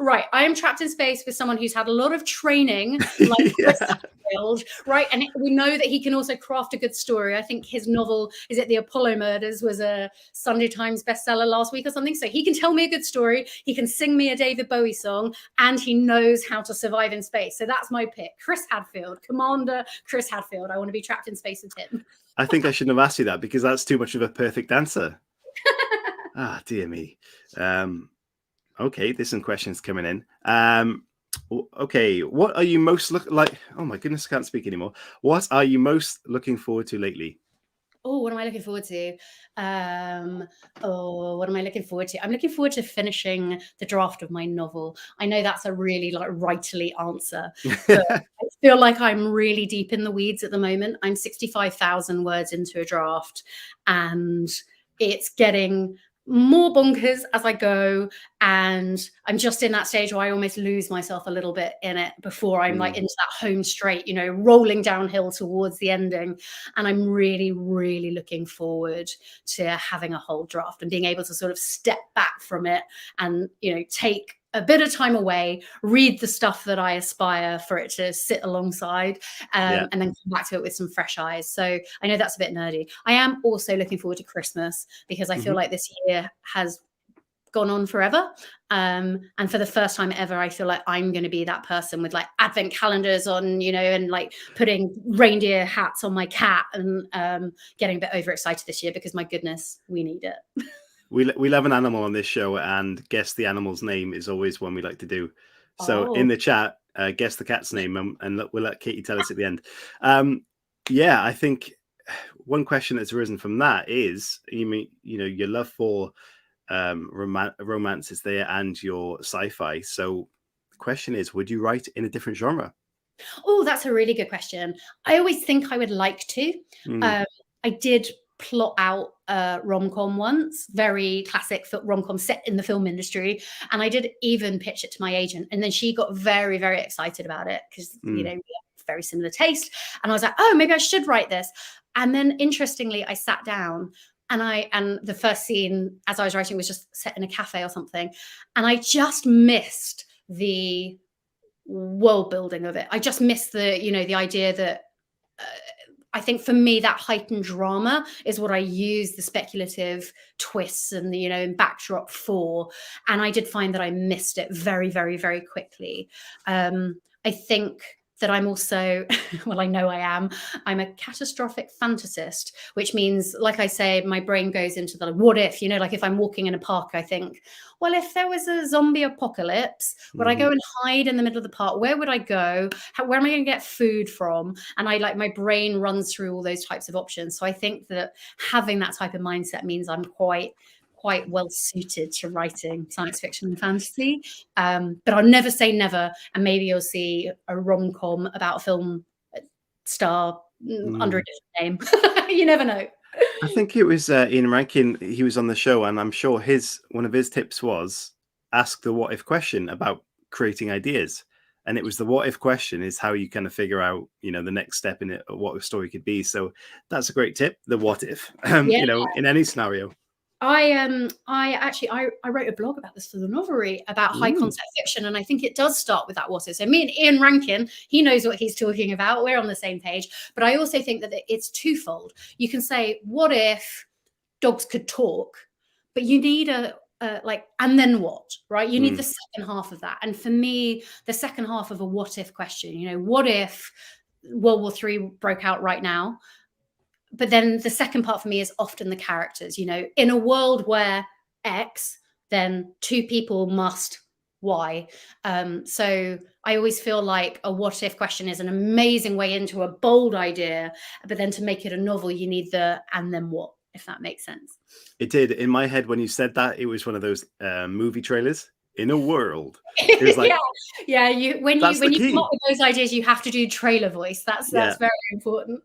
Right, I am trapped in space with someone who's had a lot of training, like Chris Hadfield, right? And we know that he can also craft a good story. I think his novel, is it The Apollo Murders, was a Sunday Times bestseller last week or something. So he can tell me a good story, he can sing me a David Bowie song, and he knows how to survive in space. So that's my pick. Chris Hadfield, Commander Chris Hadfield. I want to be trapped in space with him. I think I shouldn't have asked you that, because that's too much of a perfect answer. Dear me. Okay, there's some questions coming in. Okay, what are you most like? Oh my goodness, I can't speak anymore. What are you most looking forward to lately? Oh, what am I looking forward to? What am I looking forward to? I'm looking forward to finishing the draft of my novel. I know that's a really writerly answer, but I feel like I'm really deep in the weeds at the moment. I'm 65,000 words into a draft, and it's getting more bonkers as I go, and I'm just in that stage where I almost lose myself a little bit in it before I'm like into that home straight, rolling downhill towards the ending. And I'm really, really looking forward to having a whole draft and being able to sort of step back from it and, take a bit of time away, read the stuff that I aspire for it to sit alongside, and then come back to it with some fresh eyes. So I know that's a bit nerdy. I am also looking forward to Christmas, because I feel like this year has gone on forever. And for the first time ever, I feel like I'm going to be that person with like advent calendars on, you know, and like putting reindeer hats on my cat, and getting a bit overexcited this year because my goodness, we need it. We love an animal on this show, and guess the animal's name is always one we like to do. So in the chat, guess the cat's name, and we'll let Katie tell us at the end. Yeah, I think one question that's arisen from that is, your love for romance is there, and your sci-fi. So the question is, would you write in a different genre? Oh, that's a really good question. I always think I would like to. I did plot out a rom-com once, very classic rom-com set in the film industry, and I did even pitch it to my agent, and then she got very, very excited about it because we have very similar taste, and I was like, oh, maybe I should write this. And then interestingly, I sat down, and the first scene as I was writing was just set in a cafe or something, and I just missed the world building of it. I just missed the idea that I think for me that heightened drama is what I use the speculative twists and the backdrop for, and I did find that I missed it very, very, very quickly. I think that I'm also, well, I know I am, I'm a catastrophic fantasist, which means, like I say, my brain goes into the what if, like if I'm walking in a park, I think, well, if there was a zombie apocalypse, would I go and hide in the middle of the park? Where would I go? Where am I going to get food from? And my brain runs through all those types of options. So I think that having that type of mindset means I'm quite well suited to writing science fiction and fantasy. But I'll never say never. And maybe you'll see a rom-com about a film star under a different name. You never know. I think it was Ian Rankin. He was on the show, and I'm sure one of his tips was ask the what if question about creating ideas. And it was the what if question is how you kind of figure out, the next step in it, or what a story could be. So that's a great tip. The what if, in any scenario. I wrote a blog about this for the Novelry about high concept fiction, and I think it does start with that what if. So me and Ian Rankin, he knows what he's talking about. We're on the same page. But I also think that it's twofold. You can say, what if dogs could talk? But you need and then what, right? You need the second half of that. And for me, the second half of a what if question, what if World War III broke out right now? But then the second part for me is often the characters, in a world where X, then two people must Y. So I always feel like a what if question is an amazing way into a bold idea, but then to make it a novel, you need the and then what, if that makes sense. It did. In my head, when you said that, it was one of those movie trailers. In a world, it was like, when you come up with those ideas, you have to do trailer voice. That's very important.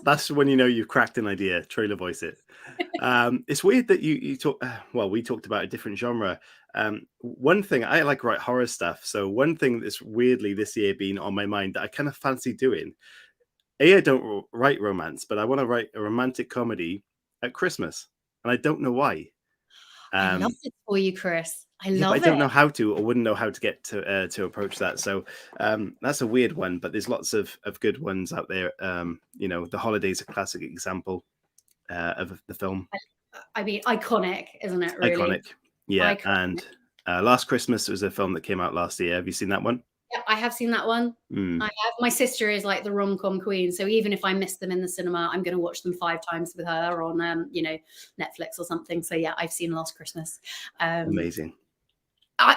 that's when you've cracked an idea. Trailer voice it. It's weird that you talk. Well, we talked about a different genre. One thing I like write horror stuff. So one thing that's weirdly this year been on my mind that I kind of fancy doing. I don't write romance, but I want to write a romantic comedy at Christmas, and I don't know why. I love it for you, Chris. I don't know how to, or wouldn't know how to get to approach that. So that's a weird one, but there's lots of good ones out there. The Holiday's a classic example of the film. I mean, iconic, isn't it? Really? Iconic, yeah. Iconic. And Last Christmas was a film that came out last year. Have you seen that one? Yeah, I have seen that one. I have. My sister is like the rom-com queen, so even if I miss them in the cinema, I'm going to watch them 5 times with her on, Netflix or something. So yeah, I've seen Last Christmas. Amazing.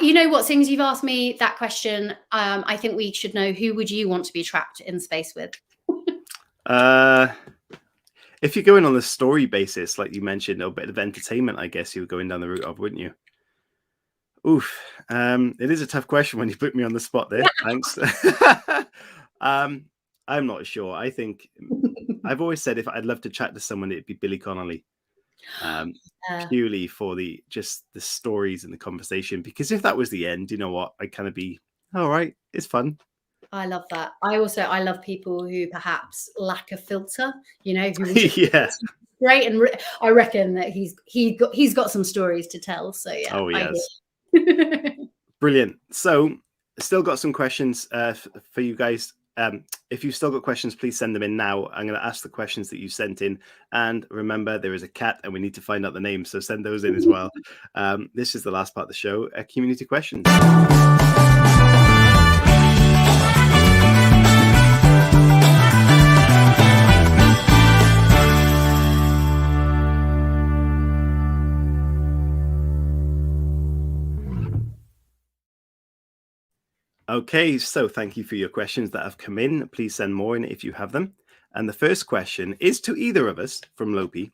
You know what? Since you've asked me that question, I think we should know, who would you want to be trapped in space with? If you're going on the story basis, like you mentioned, a bit of entertainment, I guess you were going down the route of, wouldn't you? Oof. It is a tough question when you put me on the spot there. Thanks. I'm not sure. I think I've always said if I'd love to chat to someone, it'd be Billy Connolly. Purely for the stories and the conversation, because if that was the end, you know what, I'd kind of be all right, it's fun. I love that. I love people who perhaps lack a filter, who yeah, great, and I reckon that he's got some stories to tell. So yeah. Oh yes. Brilliant. So still got some questions for you guys. if you've still got questions, please send them in now. I'm going to ask the questions that you sent in. And remember, there is a cat and we need to find out the name. So send those in as well. This is the last part of the show, community questions. Okay, so thank you for your questions that have come in. Please send more in if you have them. And the first question is to either of us from Lopi.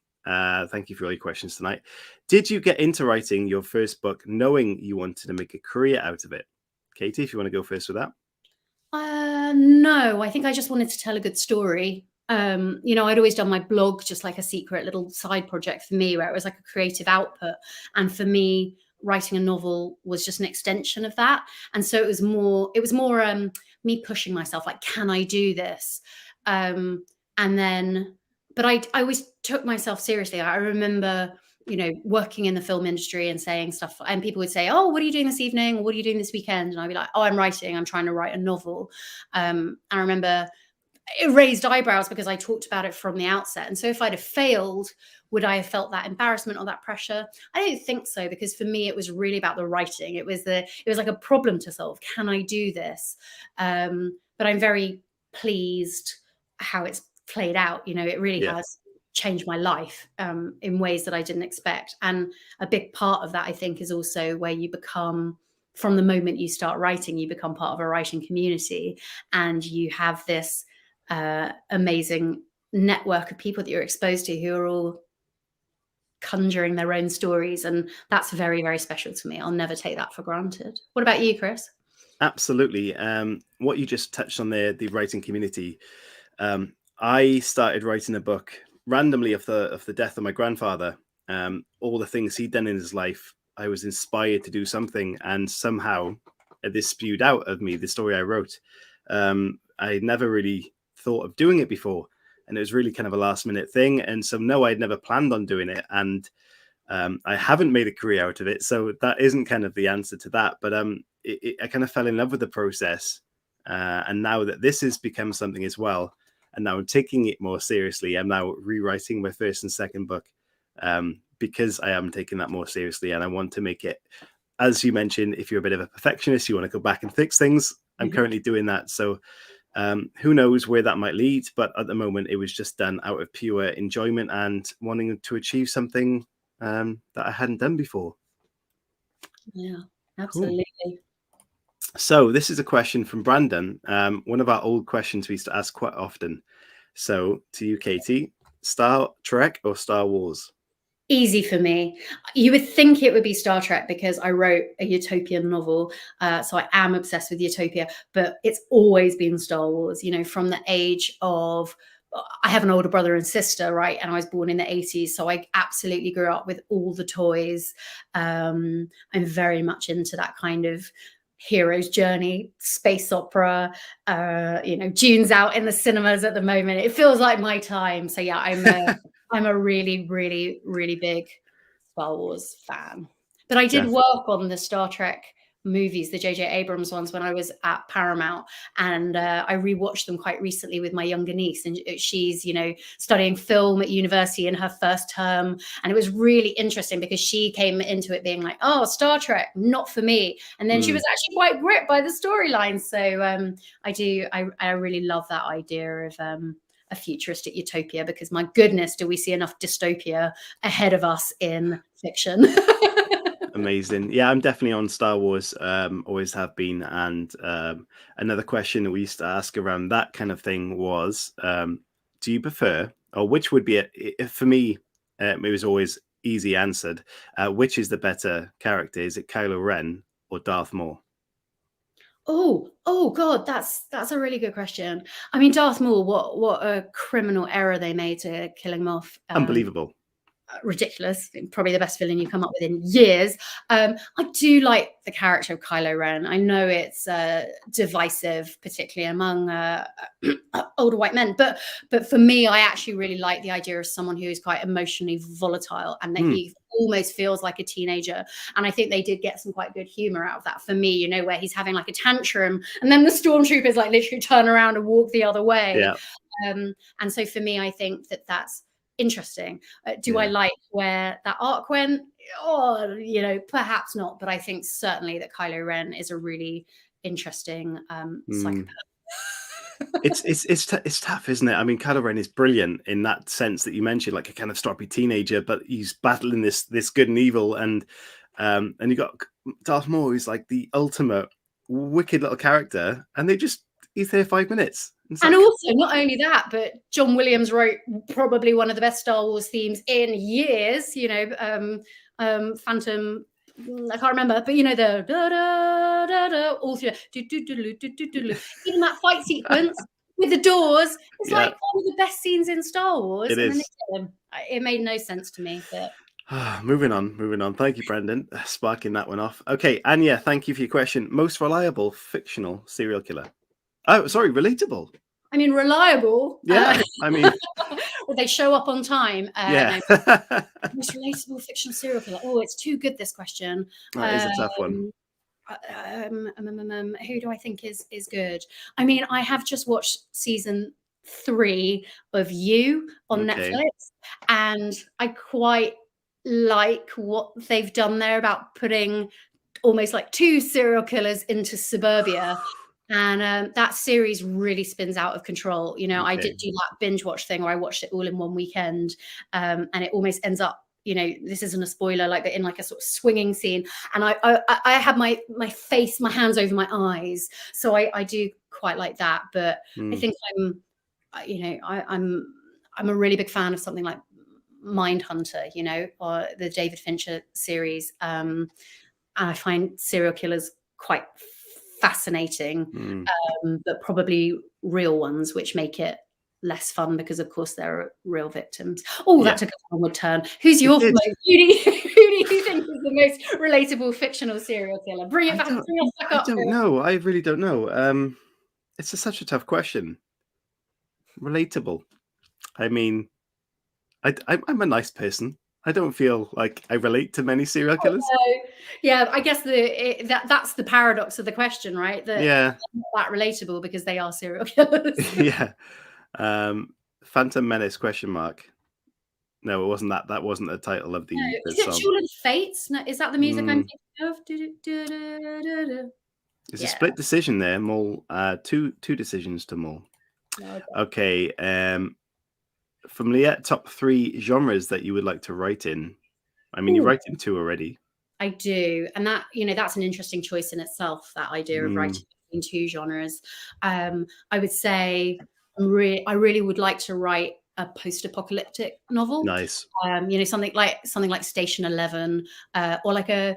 Thank you for all your questions tonight. Did you get into writing your first book knowing you wanted to make a career out of it? Katie, if you want to go first with that. No, I think I just wanted to tell a good story. You know, I'd always done my blog just like a secret little side project for me, where it was like a creative output. And for me, writing a novel was just an extension of that. And so it was more me pushing myself, like, can I do this? And then, but I always took myself seriously. I remember, you know, working in the film industry and saying stuff, and people would say, oh, what are you doing this evening? What are you doing this weekend? And I'd be like, oh, I'm trying to write a novel. I remember it raised eyebrows because I talked about it from the outset. And so if I'd have failed, would I have felt that embarrassment or that pressure? I don't think so, because for me, it was really about the writing. It was like a problem to solve. Can I do this? But I'm very pleased how it's played out. You know, it really has changed my life in ways that I didn't expect. And a big part of that, I think, is also where you become, from the moment you start writing, you become part of a writing community, and you have this amazing network of people that you're exposed to who are all conjuring their own stories. And that's very, very special to me. I'll never take that for granted. What about you, Chris? Absolutely. What you just touched on there, the writing community. I started writing a book randomly of the death of my grandfather. All the things he'd done in his life, I was inspired to do something, and somehow this spewed out of me, the story I wrote. I never really thought of doing it before, and it was really kind of a last minute thing. And so no, I'd never planned on doing it, and I haven't made a career out of it. So that isn't kind of the answer to that. But I kind of fell in love with the process, and now that this has become something as well, and now I'm taking it more seriously. I'm now rewriting my first and second book because I am taking that more seriously, and I want to make it, as you mentioned, if you're a bit of a perfectionist, you want to go back and fix things. I'm currently doing that. So who knows where that might lead, but at the moment it was just done out of pure enjoyment and wanting to achieve something that I hadn't done before. Yeah, absolutely. Cool. So this is a question from Brandon, one of our old questions we used to ask quite often. So to you, Katie, Star Trek or Star Wars? Easy for me. You would think it would be Star Trek because I wrote a utopian novel. So I am obsessed with utopia, but it's always been Star Wars, you know, from the age of, I have an older brother and sister, right? And I was born in the 80s. So I absolutely grew up with all the toys. I'm very much into that kind of hero's journey, space opera, you know, June's out in the cinemas at the moment. It feels like my time. So yeah, I'm a really, really, really big Star Wars fan. But I did work on the Star Trek movies, the J.J. Abrams ones, when I was at Paramount, and I rewatched them quite recently with my younger niece, and she's, you know, studying film at university in her first term, and it was really interesting because she came into it being like, oh, Star Trek, not for me, and then she was actually quite gripped by the storyline. So I really love that idea of a futuristic utopia, because my goodness, do we see enough dystopia ahead of us in fiction. Amazing. Yeah, I'm definitely on Star Wars, always have been. And another question that we used to ask around that kind of thing was, do you prefer, or which would be, for me, it was always easy answered, which is the better character? Is it Kylo Ren or Darth Maul? Oh God, that's a really good question. I mean, Darth Maul, what a criminal error they made to kill him off. Unbelievable. ridiculous, probably the best villain you come up with in years. I do like the character of Kylo Ren. I know it's divisive, particularly among older white men, but for me, I actually really like the idea of someone who is quite emotionally volatile and that he almost feels like a teenager. And I think they did get some quite good humor out of that for me, you know, where he's having like a tantrum and then the stormtroopers like literally turn around and walk the other way. Yeah. And so for me, I think that that's interesting. Do I like where that arc went? Oh, you know, perhaps not, but I think certainly that Kylo Ren is a really interesting psychopath. It's tough, isn't it? I mean, Kylo Ren is brilliant in that sense that you mentioned, like a kind of stroppy teenager, but he's battling this good and evil, and you got Darth Maul, who's like the ultimate wicked little character, and he's there 5 minutes. And also, not only that, but John Williams wrote probably one of the best Star Wars themes in years. You know, Phantom. I can't remember, but you know the da da da da all through. Even that fight sequence with the doors is like one of the best scenes in Star Wars. It is. It made no sense to me, but. Moving on. Thank you, Brendan, sparking that one off. Okay, Anya, thank you for your question. Most reliable fictional serial killer. Oh, sorry, relatable. I mean, reliable. Yeah, I mean, well, they show up on time. Yeah. No, most relatable fictional serial killer. Oh, it's too good, this question. That is a tough one. Who do I think is good? I mean, I have just watched season 3 of You on Netflix, and I quite like what they've done there about putting almost like 2 serial killers into suburbia. And that series really spins out of control. You know, I did do that binge watch thing where I watched it all in one weekend, and it almost ends up, you know, this isn't a spoiler, like in like a sort of swinging scene. And I had my hands over my eyes, so I do quite like that. But I think I'm a really big fan of something like Mindhunter, you know, or the David Fincher series. And I find serial killers quite fascinating, but probably real ones, which make it less fun because, of course, there are real victims. Oh, that took a onward turn. Who's your who do you think is the most relatable fictional serial killer? Bring it back. I don't know. I really don't know. It's such a tough question. Relatable. I mean, I'm a nice person. I don't feel like I relate to many serial killers. Yeah, I guess that's the paradox of the question, right? That they're not that relatable because they are serial killers. Yeah. Phantom Menace ? No, it wasn't that. That wasn't the title of the Is it song. Duel of the Fates? No, is that the music I'm thinking of? It's a split decision there, Maul. Two decisions to Maul. Okay. From Liette, top 3 genres that you would like to write in. I mean, you write in 2 already. I do, and that, you know, that's an interesting choice in itself. That idea of writing in 2 genres. I would say I really would like to write a post-apocalyptic novel. Nice. You know, something like Station 11, or like a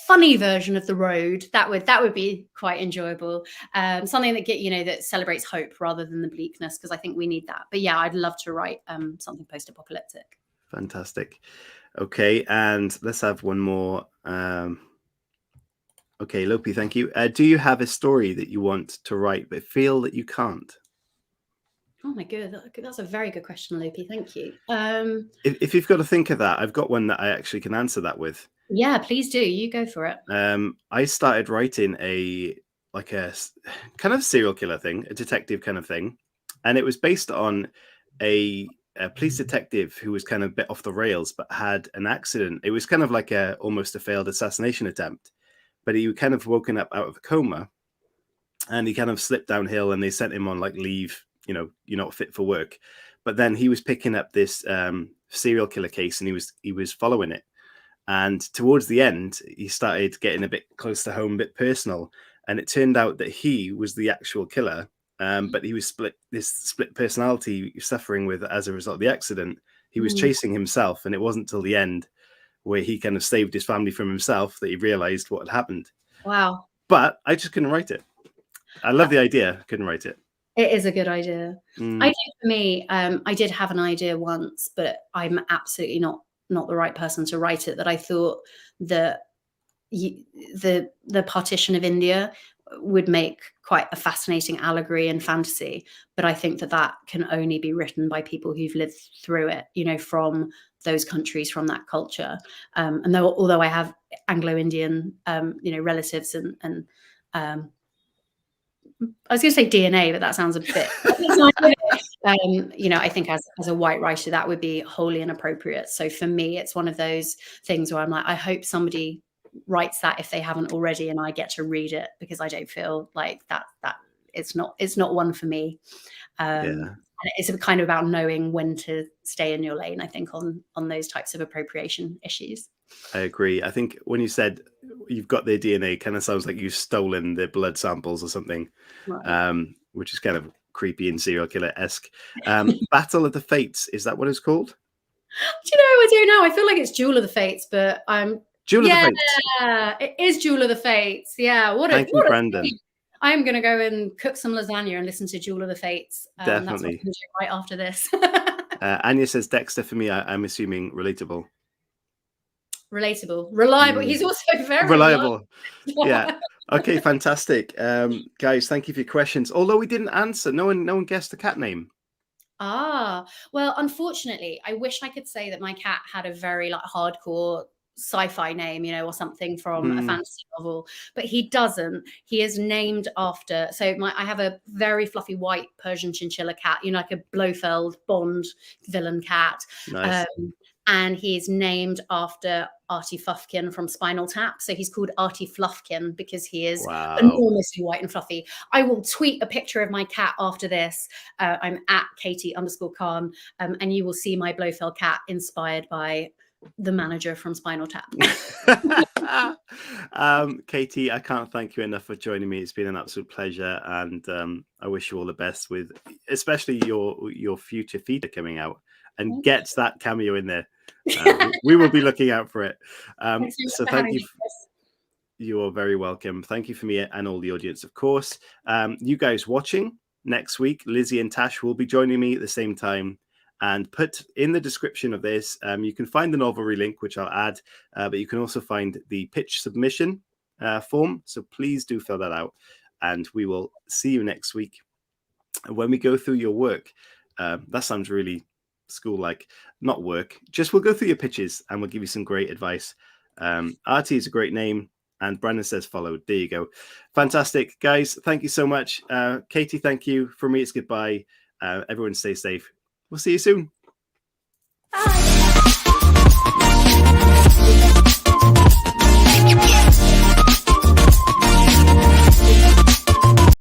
funny version of The Road. That would be quite enjoyable. Something that that celebrates hope rather than the bleakness, because I think we need that. But yeah, I'd love to write something post-apocalyptic. Fantastic. Okay, and let's have one more. Okay, Lopi, thank you. Do you have a story that you want to write but feel that you can't? Oh my god, that's a very good question, Lopi. Thank you. If you've got to think of that, I've got one that I actually can answer that with. Yeah, please do. You go for it. I started writing a kind of serial killer thing, a detective kind of thing, and it was based on a police detective who was kind of a bit off the rails, but had an accident. It was kind of like almost a failed assassination attempt, but he kind of woken up out of a coma, and he kind of slipped downhill, and they sent him on like leave. You know, you're not fit for work. But then he was picking up this serial killer case, and he was following it. And towards the end, he started getting a bit close to home, a bit personal. And it turned out that he was the actual killer, but he was split personality suffering with as a result of the accident. He was chasing himself, and it wasn't till the end where he kind of saved his family from himself that he realized what had happened. Wow. But I just couldn't write it. I love the idea. Couldn't write it. It is a good idea. Mm. I think for me, I did have an idea once, but I'm absolutely not the right person to write it. That I thought that the partition of India would make quite a fascinating allegory and fantasy, but I think that can only be written by people who've lived through it, you know, from those countries, from that culture. And although I have Anglo-Indian, you know, relatives and I was going to say DNA, but that sounds a bit. You know, I think as a white writer, that would be wholly inappropriate. So for me, it's one of those things where I'm like, I hope somebody writes that if they haven't already, and I get to read it, because I don't feel like that it's not one for me. And it's kind of about knowing when to stay in your lane, I think, on those types of appropriation issues. I agree. I think when you said you've got their DNA, kind of sounds like you've stolen their blood samples or something, right. Which is kind of creepy and serial killer-esque. Battle of the Fates, is that what it's called? Do you know, I don't know. I feel like it's Duel of the Fates, but Duel of the Fates. Yeah, it is Duel of the Fates. Yeah, Thank you, Brandon. I'm going to go and cook some lasagna and listen to Duel of the Fates. Definitely. That's what I'm going to do right after this. Anya says Dexter for me, I'm assuming relatable. Relatable, reliable. He's also very reliable. Yeah. Okay, fantastic. Guys, thank you for your questions. Although we didn't answer, no one guessed the cat name. Well, unfortunately, I wish I could say that my cat had a very like hardcore sci-fi name, you know, or something from a fantasy novel, but he doesn't. He is named after, so I have a very fluffy white Persian chinchilla cat, you know, like a Blofeld Bond villain cat. Nice. And he's named after Artie Fluffkin from Spinal Tap. So he's called Artie Fluffkin because he is enormously white and fluffy. I will tweet a picture of my cat after this. I'm at Katie_Kahn, and you will see my Blofeld cat inspired by the manager from Spinal Tap. Katie, I can't thank you enough for joining me. It's been an absolute pleasure, and I wish you all the best with especially your future feature coming out. And gets that cameo in there. We will be looking out for it. So thank you. You are very welcome. Thank you for me and all the audience, of course. You guys watching next week, Lizzie and Tash will be joining me at the same time. And put in the description of this, you can find the Novelry link, which I'll add, but you can also find the pitch submission form. So please do fill that out. And we will see you next week. When we go through your work, that sounds really school-like, not work, just we'll go through your pitches and we'll give you some great advice. RT is a great name, and Brandon says follow. There you go. Fantastic, guys. Thank you so much. Katie, thank you. For me, it's goodbye. Everyone stay safe. We'll see you soon. Bye.